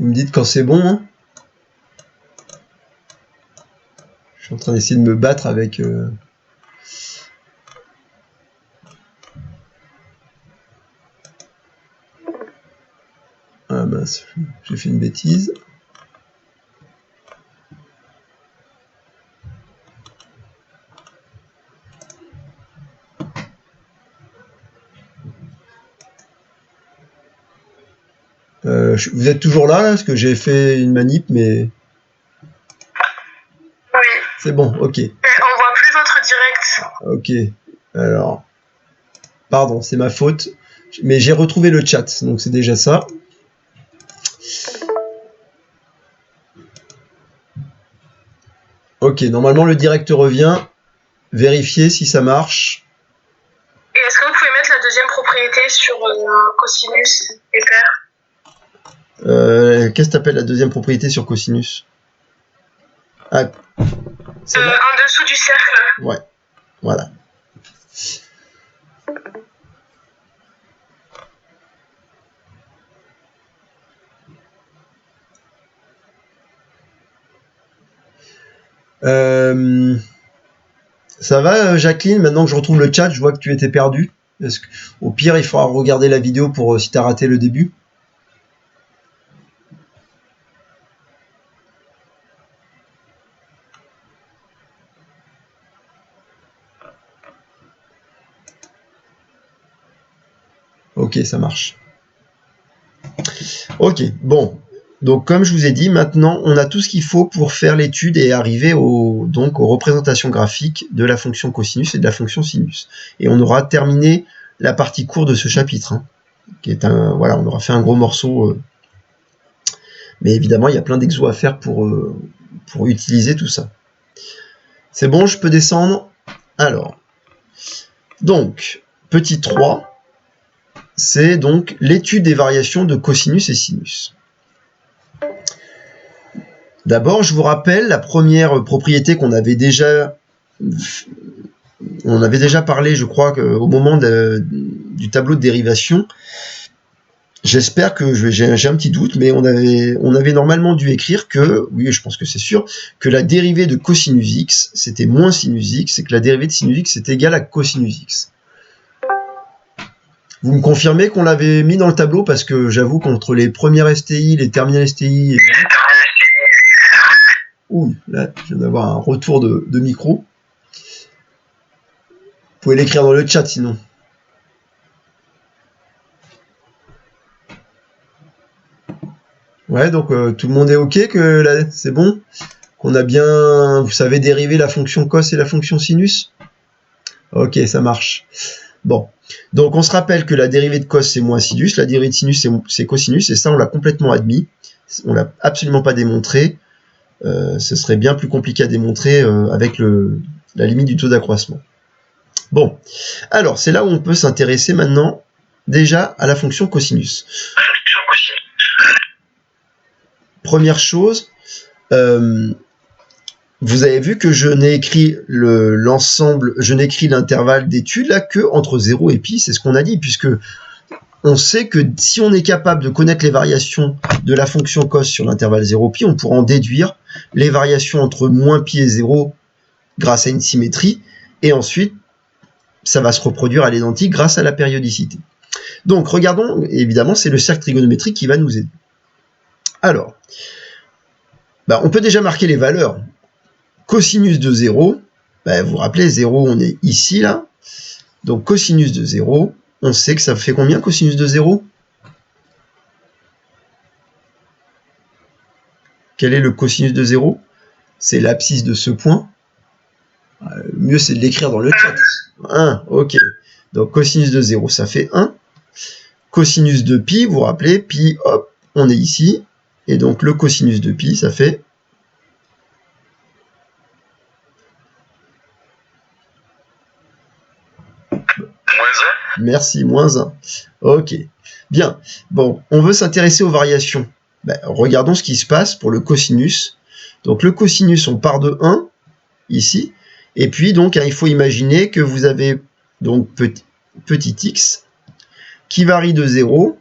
Vous me dites quand c'est bon, hein. Je suis en train d'essayer de me battre avec... Ah mince, j'ai fait une bêtise. Vous êtes toujours là, parce que j'ai fait une manip, mais... Oui. C'est bon, ok. On voit plus votre direct. Ok, alors... Pardon, c'est ma faute. Mais j'ai retrouvé le chat, donc c'est déjà ça. Ok, normalement le direct revient. Vérifiez si ça marche. Et est-ce que vous pouvez mettre la deuxième propriété sur cosinus et pair? Qu'est-ce que t'appelles la deuxième propriété sur cosinus? Ah, c'est là. En dessous du cercle. Ouais, voilà. Ça va, Jacqueline? Maintenant que je retrouve le chat, je vois que tu étais perdu. Au pire, il faudra regarder la vidéo pour si tu as raté le début. Ok, ça marche. Ok, bon. Donc, comme je vous ai dit, maintenant, on a tout ce qu'il faut pour faire l'étude et arriver aux représentations graphiques de la fonction cosinus et de la fonction sinus. Et on aura terminé la partie courte de ce chapitre, hein, qui est voilà, on aura fait un gros morceau. Mais évidemment, il y a plein d'exos à faire pour utiliser tout ça. C'est bon, je peux descendre? Alors, donc, petit 3, c'est donc l'étude des variations de cosinus et sinus. D'abord, je vous rappelle la première propriété qu'on avait déjà... On avait déjà parlé, je crois, au moment du tableau de dérivation. J'espère que j'ai un petit doute, mais on avait normalement dû écrire que, oui, je pense que c'est sûr, que la dérivée de cosinus x, c'était moins sinus x, et que la dérivée de sinus x, c'est égal à cosinus x. Vous me confirmez qu'on l'avait mis dans le tableau, parce que j'avoue qu'entre les premières STI, les terminales STI... Ouh, là, je viens d'avoir un retour de micro. Vous pouvez l'écrire dans le chat, sinon. Ouais, donc tout le monde est OK, que là, c'est bon? Qu'on a bien, vous savez, dériver la fonction cos et la fonction sinus? Ok, ça marche. Bon, donc on se rappelle que la dérivée de cos c'est moins sinus, la dérivée de sinus c'est cosinus, et ça on l'a complètement admis. On l'a absolument pas démontré. Ce serait bien plus compliqué à démontrer avec la limite du taux d'accroissement. Bon, alors c'est là où on peut s'intéresser maintenant déjà à la fonction cosinus. Première chose, vous avez vu que je n'ai écrit l'ensemble, je n'ai écrit l'intervalle d'étude là que entre 0 et pi, c'est ce qu'on a dit, puisque on sait que si on est capable de connaître les variations de la fonction cos sur l'intervalle 0 pi, on pourra en déduire les variations entre moins pi et 0 grâce à une symétrie, et ensuite ça va se reproduire à l'identique grâce à la périodicité. Donc regardons, évidemment c'est le cercle trigonométrique qui va nous aider. Alors, on peut déjà marquer les valeurs. Cosinus de 0, vous vous rappelez, 0, on est ici, là. Donc, cosinus de 0, on sait que ça fait combien, cosinus de 0? Quel est le cosinus de 0? C'est l'abscisse de ce point. Le mieux, c'est de l'écrire dans le chat. 1, ok. Donc, cosinus de 0, ça fait 1. Cosinus de pi, vous vous rappelez, pi, hop, on est ici. Et donc, le cosinus de pi, ça fait... Merci, moins 1. Ok. Bien. Bon, on veut s'intéresser aux variations. Regardons ce qui se passe pour le cosinus. Donc, le cosinus, on part de 1, ici. Et puis, donc, il faut imaginer que vous avez donc petit x qui varie de 0.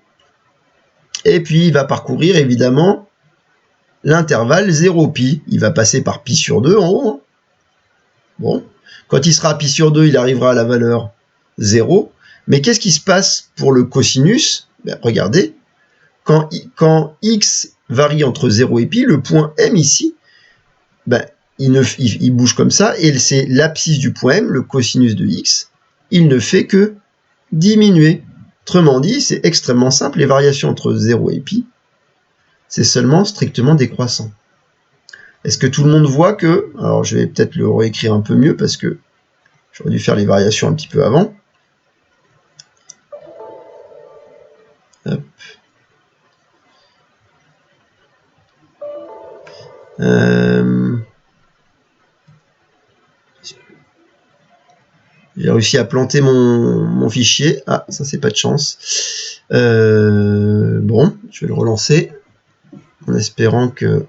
Et puis, il va parcourir, évidemment, l'intervalle 0 pi. Il va passer par pi sur 2 en haut. Bon. Quand il sera à pi sur 2, il arrivera à la valeur 0. Mais qu'est-ce qui se passe pour le cosinus? Regardez, quand x varie entre 0 et pi, le point M ici, il bouge comme ça, et c'est l'abscisse du point M, le cosinus de x, il ne fait que diminuer. Autrement dit, c'est extrêmement simple, les variations entre 0 et pi, c'est seulement strictement décroissant. Est-ce que tout le monde voit que... Alors je vais peut-être le réécrire un peu mieux, parce que j'aurais dû faire les variations un petit peu avant. Hop. J'ai réussi à planter mon fichier. Ah, ça c'est pas de chance. Bon, je vais le relancer en espérant que...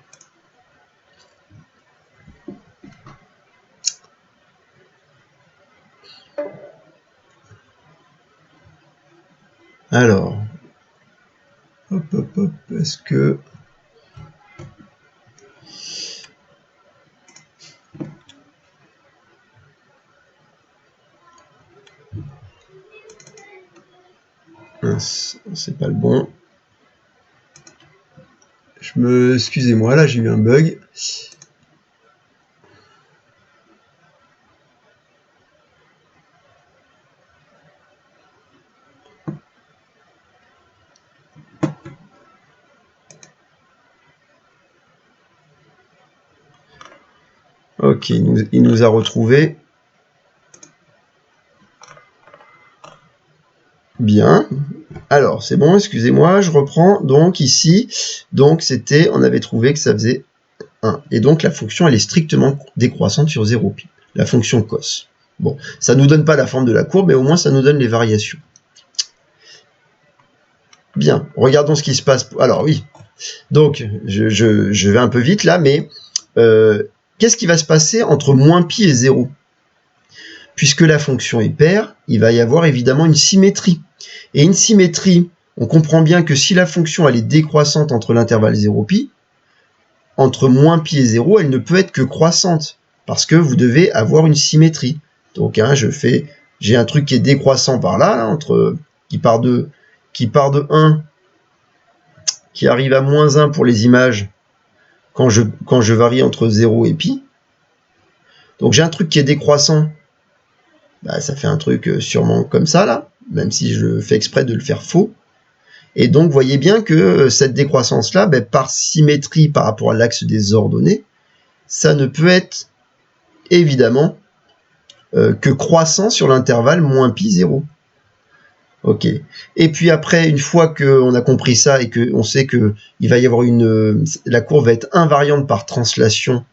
Alors, hop, est-ce que... C'est pas le bon. Excusez-moi, là j'ai eu un bug. Ok, il nous a retrouvé. Bien. Alors, c'est bon, excusez-moi, je reprends. Donc, ici, on avait trouvé que ça faisait 1. Et donc, la fonction, elle est strictement décroissante sur 0 pi. La fonction cos. Bon, ça ne nous donne pas la forme de la courbe, mais au moins, ça nous donne les variations. Bien, regardons ce qui se passe. Alors, oui. Donc, je vais un peu vite, là, mais qu'est-ce qui va se passer entre moins pi et 0? Puisque la fonction est paire, il va y avoir évidemment une symétrie. Et une symétrie, on comprend bien que si la fonction elle est décroissante entre l'intervalle 0 pi, entre moins pi et 0, elle ne peut être que croissante, parce que vous devez avoir une symétrie. Donc j'ai un truc qui est décroissant par là, qui part de 1, qui arrive à moins 1 pour les images, quand je varie entre 0 et pi. Donc j'ai un truc qui est décroissant, ça fait un truc sûrement comme ça, là, même si je fais exprès de le faire faux. Et donc, voyez bien que cette décroissance-là, par symétrie par rapport à l'axe des ordonnées, ça ne peut être, évidemment, que croissant sur l'intervalle moins pi 0. Ok. Et puis après, une fois qu'on a compris ça et qu'on sait que il va y avoir la courbe va être invariante par translation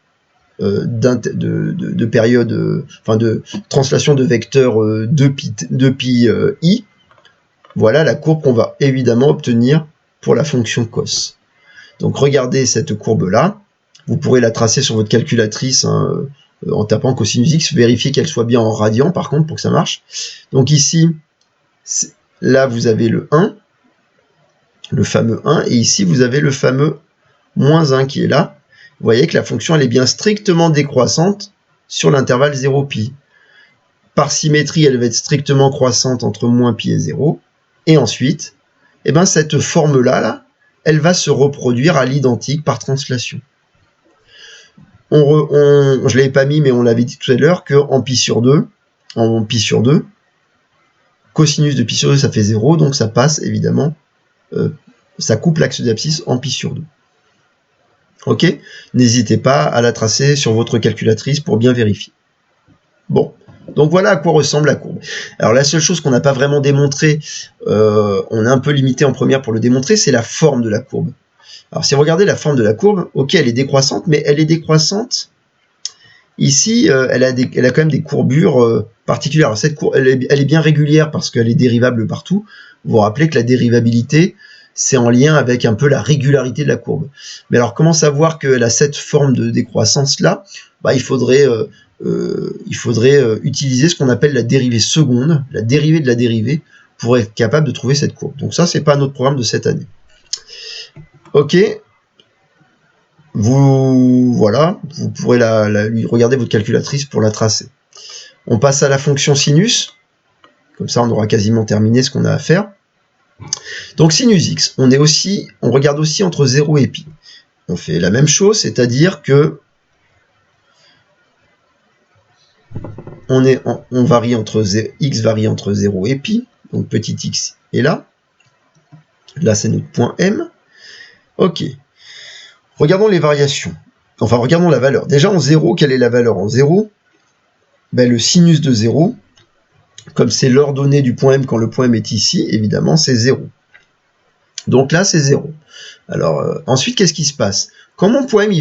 de période, enfin de translation de vecteur 2pi i, voilà la courbe qu'on va évidemment obtenir pour la fonction cos. Donc regardez cette courbe-là, vous pourrez la tracer sur votre calculatrice hein, en tapant cosinus x, vérifiez qu'elle soit bien en radian par contre pour que ça marche. Donc ici, là vous avez le 1, le fameux 1, et ici vous avez le fameux moins 1 qui est là. Vous voyez que la fonction elle est bien strictement décroissante sur l'intervalle 0pi. Par symétrie, elle va être strictement croissante entre moins pi et 0. Et ensuite, eh ben, cette forme-là, elle va se reproduire à l'identique par translation. Je ne l'avais pas mis, mais on l'avait dit tout à l'heure qu'en pi sur 2, cosinus de pi sur 2, ça fait 0, donc ça passe évidemment, ça coupe l'axe d'abscisse en pi sur 2. Ok, n'hésitez pas à la tracer sur votre calculatrice pour bien vérifier. Bon, donc voilà à quoi ressemble la courbe. Alors la seule chose qu'on n'a pas vraiment démontré, on est un peu limité en première pour le démontrer, c'est la forme de la courbe. Alors si vous regardez la forme de la courbe, ok, elle est décroissante, mais elle est décroissante. Ici, elle a quand même des courbures particulières. Alors, cette courbe, elle est bien régulière parce qu'elle est dérivable partout. Vous vous rappelez que la dérivabilité, c'est en lien avec un peu la régularité de la courbe. Mais alors, comment savoir qu'elle a cette forme de décroissance-là? Bah, il faudrait utiliser ce qu'on appelle la dérivée seconde, la dérivée de la dérivée, pour être capable de trouver cette courbe. Donc ça, c'est pas notre programme de cette année. Ok. Voilà, vous pourrez regarder votre calculatrice pour la tracer. On passe à la fonction sinus. Comme ça, on aura quasiment terminé ce qu'on a à faire. Donc sinus x, on regarde aussi entre 0 et pi. On fait la même chose, c'est-à-dire que x varie entre 0 et pi, donc petit x est là. Là, c'est notre point M. Ok. Regardons les variations. Enfin, regardons la valeur. Déjà, en 0, quelle est la valeur en 0? Ben, le sinus de 0, comme c'est l'ordonnée du point M quand le point M est ici, évidemment, c'est 0. Donc là, c'est 0. Alors, ensuite, qu'est-ce qui se passe? Quand mon point M,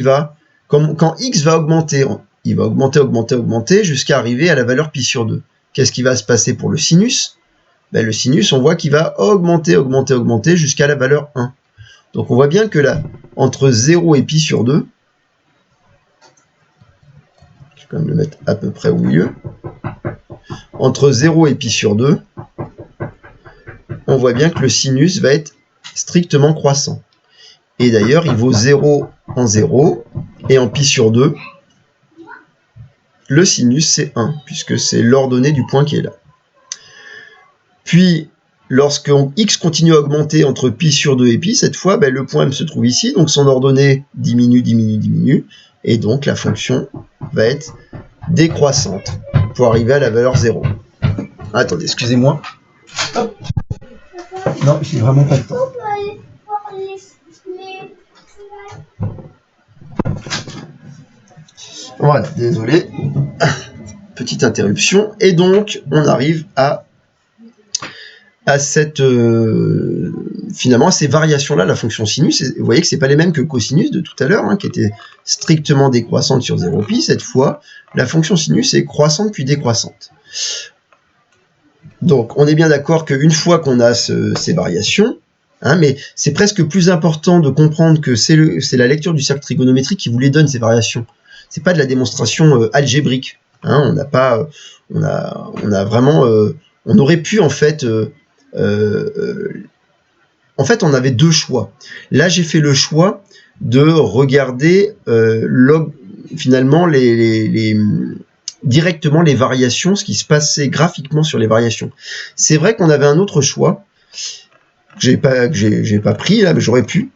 quand x va augmenter, il va augmenter, jusqu'à arriver à la valeur pi sur 2. Qu'est-ce qui va se passer pour le sinus? Ben, le sinus, on voit qu'il va augmenter jusqu'à la valeur 1. Donc on voit bien que là, entre 0 et pi sur 2, je vais quand même le mettre à peu près au milieu, entre 0 et pi sur 2, on voit bien que le sinus va être strictement croissant. Et d'ailleurs, il vaut 0 en 0, et en pi sur 2, le sinus c'est 1, puisque c'est l'ordonnée du point qui est là. Puis, lorsque x continue à augmenter entre pi sur 2 et pi, cette fois, ben, le point M se trouve ici, donc son ordonnée diminue, et donc la fonction va être décroissante pour arriver à la valeur 0. Attendez, excusez-moi. Hop. Non, j'ai vraiment pas le temps. Voilà, désolé. Petite interruption. Et donc, on arrive à cette finalement à ces variations-là, la fonction sinus. Vous voyez que c'est pas les mêmes que cosinus de tout à l'heure, hein, qui était strictement décroissante sur 0pi. Cette fois, la fonction sinus est croissante puis décroissante. Donc, on est bien d'accord qu'une fois qu'on a ces variations, hein, mais c'est presque plus important de comprendre que c'est la lecture du cercle trigonométrique qui vous les donne, ces variations. C'est pas de la démonstration algébrique. Hein, on aurait pu en fait on avait deux choix. Là, j'ai fait le choix de regarder finalement directement les variations, ce qui se passait graphiquement sur les variations. C'est vrai qu'on avait un autre choix que j'ai pas pris là, mais j'aurais pu.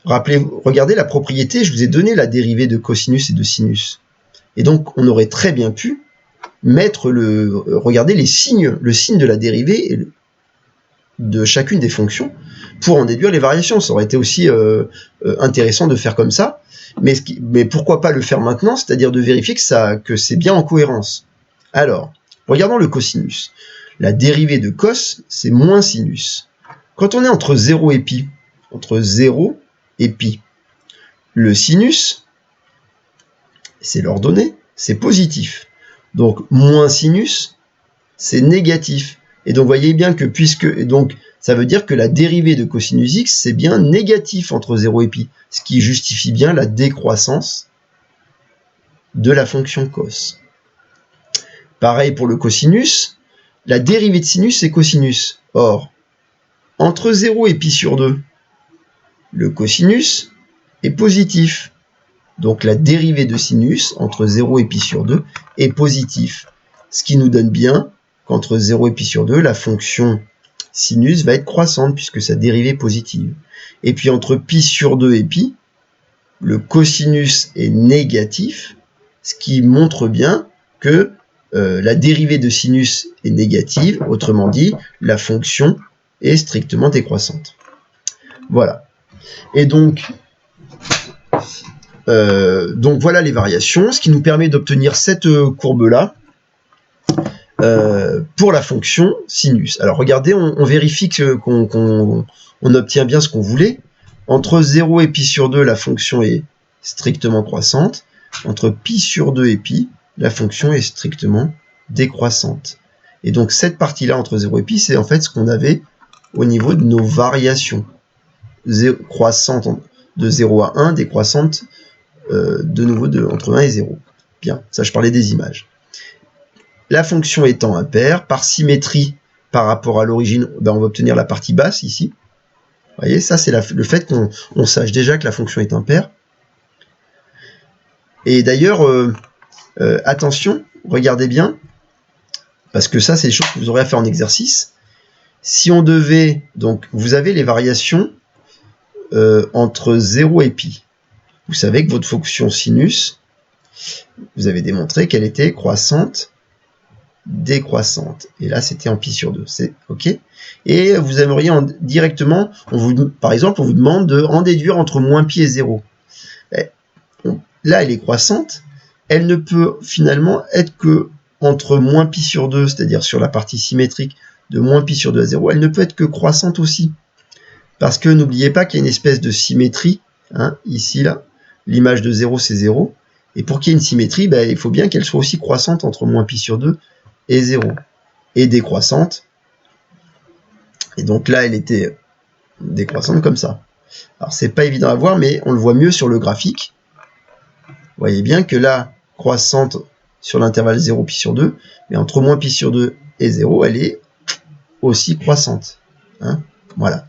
Regardez la propriété, je vous ai donné la dérivée de cosinus et de sinus. Et donc, on aurait très bien pu regarder le signe de la dérivée de chacune des fonctions pour en déduire les variations. Ça aurait été aussi intéressant de faire comme ça, mais pourquoi pas le faire maintenant, c'est-à-dire de vérifier que c'est bien en cohérence. Alors, regardons le cosinus. La dérivée de cos, c'est moins sinus. Quand on est entre 0 et pi, entre 0 et pi, le sinus, c'est l'ordonnée, c'est positif. Donc, moins sinus, c'est négatif. Et donc, vous voyez bien que ça veut dire que la dérivée de cosinus x, c'est bien négatif entre 0 et pi, ce qui justifie bien la décroissance de la fonction cos. Pareil pour le cosinus, la dérivée de sinus, c'est cosinus. Or, entre 0 et pi sur 2, le cosinus est positif. Donc la dérivée de sinus entre 0 et pi sur 2 est positif. Ce qui nous donne bien qu'entre 0 et pi sur 2, la fonction sinus va être croissante puisque sa dérivée est positive. Et puis entre pi sur 2 et pi, le cosinus est négatif, ce qui montre bien que la dérivée de sinus est négative, autrement dit, la fonction est strictement décroissante. Voilà. Et donc voilà les variations, ce qui nous permet d'obtenir cette courbe-là pour la fonction sinus. Alors regardez, on vérifie qu'on obtient bien ce qu'on voulait. Entre 0 et pi sur 2, la fonction est strictement croissante. Entre pi sur 2 et pi, la fonction est strictement décroissante. Et donc cette partie-là, entre 0 et pi, c'est en fait ce qu'on avait au niveau de nos variations. Croissante de 0 à 1, décroissante de nouveau entre 1 et 0. Bien, ça je parlais des images. La fonction étant impaire, par symétrie par rapport à l'origine, on va obtenir la partie basse ici. Vous voyez, ça c'est le fait qu'on sache déjà que la fonction est impaire. Et d'ailleurs, attention, regardez bien, parce que ça c'est des choses que vous aurez à faire en exercice. Si on devait, donc vous avez les variations entre 0 et pi. Vous savez que votre fonction sinus, vous avez démontré qu'elle était croissante, décroissante. Et là, c'était en pi sur 2. C'est OK. Et vous aimeriez directement, par exemple, on vous demande de en déduire entre moins pi et 0. Là, elle est croissante. Elle ne peut finalement être que entre moins pi sur 2, c'est-à-dire sur la partie symétrique de moins pi sur 2 à 0, elle ne peut être que croissante aussi. Parce que n'oubliez pas qu'il y a une espèce de symétrie, hein, ici, là. L'image de 0, c'est 0. Et pour qu'il y ait une symétrie, il faut bien qu'elle soit aussi croissante entre moins pi sur 2 et 0. Et décroissante. Et donc là, elle était décroissante comme ça. Alors, c'est pas évident à voir, mais on le voit mieux sur le graphique. Vous voyez bien que là, croissante sur l'intervalle 0 pi sur 2, mais entre moins pi sur 2 et 0, elle est aussi croissante. Hein, voilà.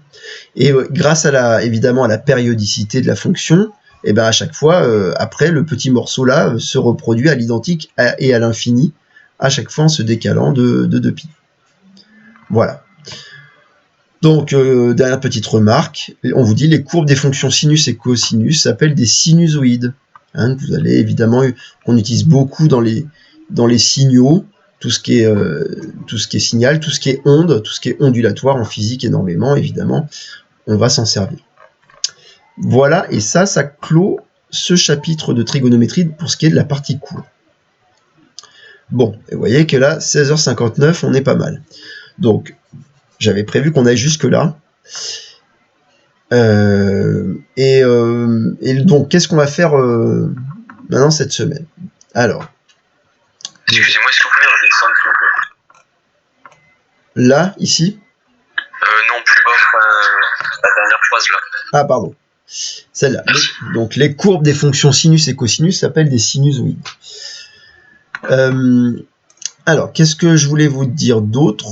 Et grâce évidemment à la périodicité de la fonction, et à chaque fois, après, le petit morceau là se reproduit à l'identique et à l'infini, à chaque fois en se décalant de 2pi. Voilà. Donc, dernière petite remarque, on vous dit les courbes des fonctions sinus et cosinus s'appellent des sinusoïdes. Hein, vous allez évidemment, on utilise beaucoup dans les signaux, tout ce qui est signal, tout ce qui est onde, tout ce qui est ondulatoire en physique énormément, évidemment, on va s'en servir. Voilà, et ça clôt ce chapitre de trigonométrie pour ce qui est de la partie cours. Bon, et vous voyez que là, 16h59, on est pas mal. Donc, j'avais prévu qu'on aille jusque-là. Et donc, qu'est-ce qu'on va faire maintenant cette semaine? Alors. Excusez-moi, est-ce que vous pouvez redescendre, s'il vous plaît? Là, ici? Non, plus bas, la dernière phrase, là. Ah, pardon. Celle-là. Donc, les courbes des fonctions sinus et cosinus s'appellent des sinusoïdes. Alors, qu'est-ce que je voulais vous dire d'autre?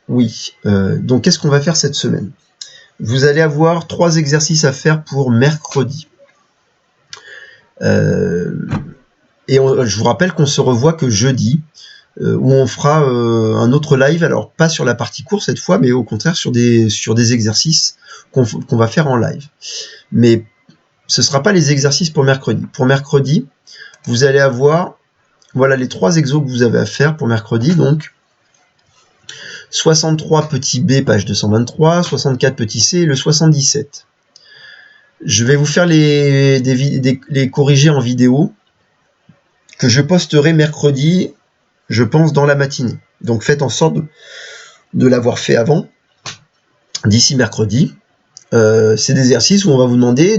Oui. Donc, qu'est-ce qu'on va faire cette semaine? Vous allez avoir 3 exercices à faire pour mercredi. Et je vous rappelle qu'on se revoit que jeudi, où on fera un autre live, alors pas sur la partie course cette fois, mais au contraire sur des exercices qu'on va faire en live. Mais ce ne sera pas les exercices pour mercredi. Pour mercredi, vous allez avoir, voilà les 3 exos que vous avez à faire pour mercredi, donc 63 petit b, page 223, 64 petit c et le 77. Je vais vous faire les corriger en vidéo, que je posterai mercredi je pense, dans la matinée. Donc faites en sorte de l'avoir fait avant, d'ici mercredi. C'est des exercices où on va vous demander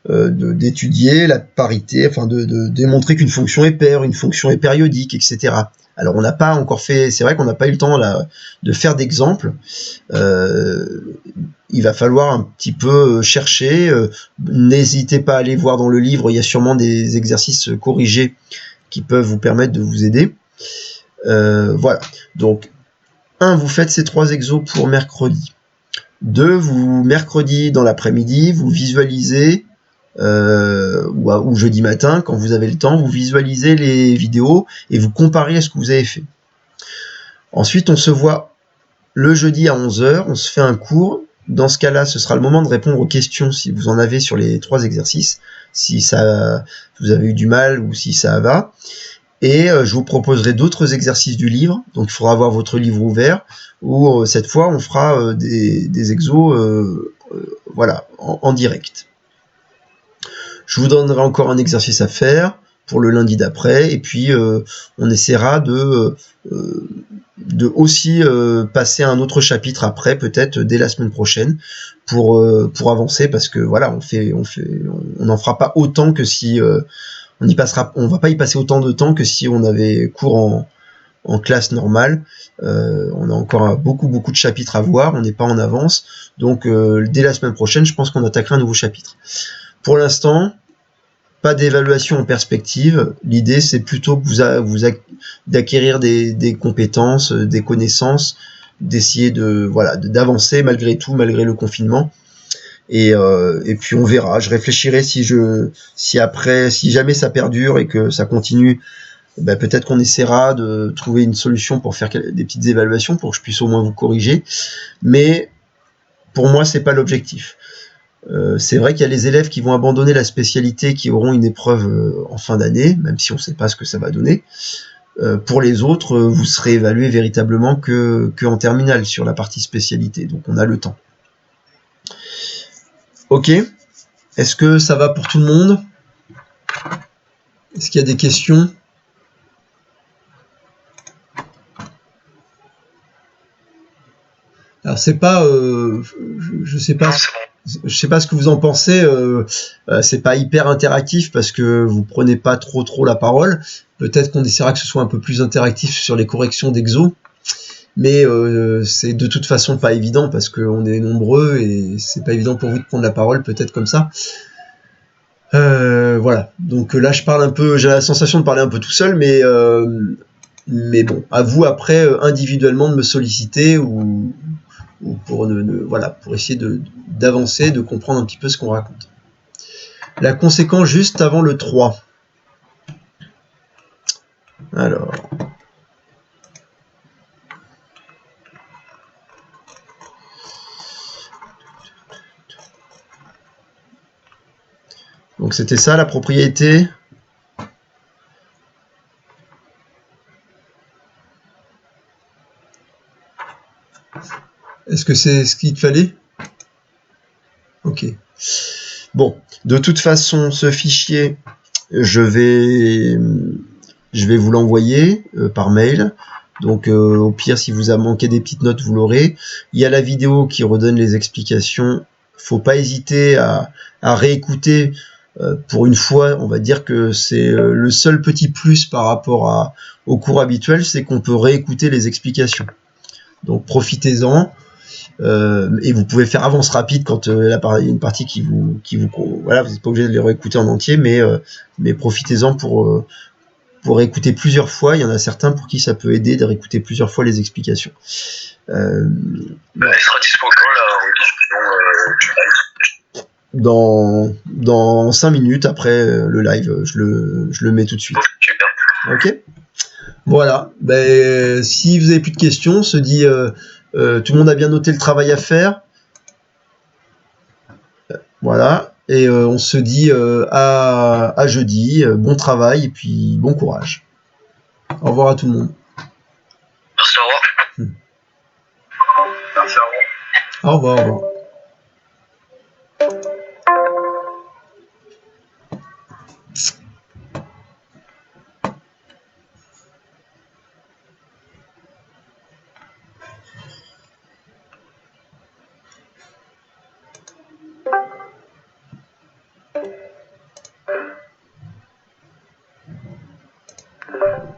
d'étudier la parité, enfin de démontrer qu'une fonction est paire, une fonction est périodique, etc. Alors on n'a pas encore fait, c'est vrai qu'on n'a pas eu le temps là de faire d'exemples. Il va falloir un petit peu chercher. N'hésitez pas à aller voir dans le livre, il y a sûrement des exercices corrigés qui peuvent vous permettre de vous aider. Voilà. Donc 1, vous faites ces 3 exos pour mercredi. 2, vous mercredi dans l'après-midi, vous visualisez ou jeudi matin, quand vous avez le temps, vous visualisez les vidéos et vous comparez à ce que vous avez fait. Ensuite, on se voit le jeudi à 11h, on se fait un cours. Dans ce cas-là, ce sera le moment de répondre aux questions si vous en avez sur les 3 exercices, si ça vous avez eu du mal ou si ça va. Et je vous proposerai d'autres exercices du livre, donc il faudra avoir votre livre ouvert, où cette fois on fera des exos voilà, en direct. Je vous donnerai encore un exercice à faire pour le lundi d'après, et puis on essaiera de aussi passer à un autre chapitre après, peut-être dès la semaine prochaine, pour avancer, parce que voilà, on n'en fera pas autant que si on va pas y passer autant de temps que si on avait cours en classe normale. On a encore beaucoup de chapitres à voir, on n'est pas en avance, donc dès la semaine prochaine, je pense qu'on attaquera un nouveau chapitre. Pour l'instant, pas d'évaluation en perspective. L'idée, c'est plutôt que d'acquérir des compétences, des connaissances, d'essayer d'avancer malgré tout, malgré le confinement. Et puis on verra. Je réfléchirai si jamais ça perdure et que ça continue, peut-être qu'on essaiera de trouver une solution pour faire des petites évaluations pour que je puisse au moins vous corriger. Mais pour moi, c'est pas l'objectif. C'est vrai qu'il y a les élèves qui vont abandonner la spécialité, qui auront une épreuve en fin d'année, même si on ne sait pas ce que ça va donner. Pour les autres, vous serez évalué véritablement que en terminale sur la partie spécialité, donc on a le temps. Ok. Est-ce que ça va pour tout le monde? Est-ce qu'il y a des questions? Alors c'est pas, je sais pas. Non, c'est bon. Je sais pas ce que vous en pensez. C'est pas hyper interactif parce que vous prenez pas trop la parole. Peut-être qu'on essaiera que ce soit un peu plus interactif sur les corrections d'exo. Mais c'est de toute façon pas évident parce qu'on est nombreux et c'est pas évident pour vous de prendre la parole peut-être comme ça. Voilà. Donc là, je parle un peu. J'ai la sensation de parler un peu tout seul, mais bon, à vous après individuellement de me solliciter ou pour pour essayer d'avancer, de comprendre un petit peu ce qu'on raconte. La conséquence juste avant le 3. Alors. Donc c'était ça la propriété. Est-ce que c'est ce qu'il te fallait? Ok. Bon, de toute façon, ce fichier, je vais vous l'envoyer par mail. Donc au pire, si vous avez manqué des petites notes, vous l'aurez. Il y a la vidéo qui redonne les explications. Faut pas hésiter à réécouter. Pour une fois, on va dire que c'est le seul petit plus par rapport au cours habituel, c'est qu'on peut réécouter les explications. Donc profitez-en. Et vous pouvez faire avance rapide quand il y a une partie qui vous voilà, vous n'êtes pas obligé de les réécouter en entier, mais profitez-en pour réécouter plusieurs fois. Il y en a certains pour qui ça peut aider de réécouter plusieurs fois les explications. Il sera dispo quand la rediffusion du live? Dans 5 minutes après le live, je le mets tout de suite. Super. Ok. Voilà. Si vous avez plus de questions, on se dit tout le monde a bien noté le travail à faire. Voilà. Et on se dit à jeudi. Bon travail et puis bon courage. Au revoir à tout le monde. Merci, au revoir. Merci, au revoir. Au revoir. Au revoir. Merci.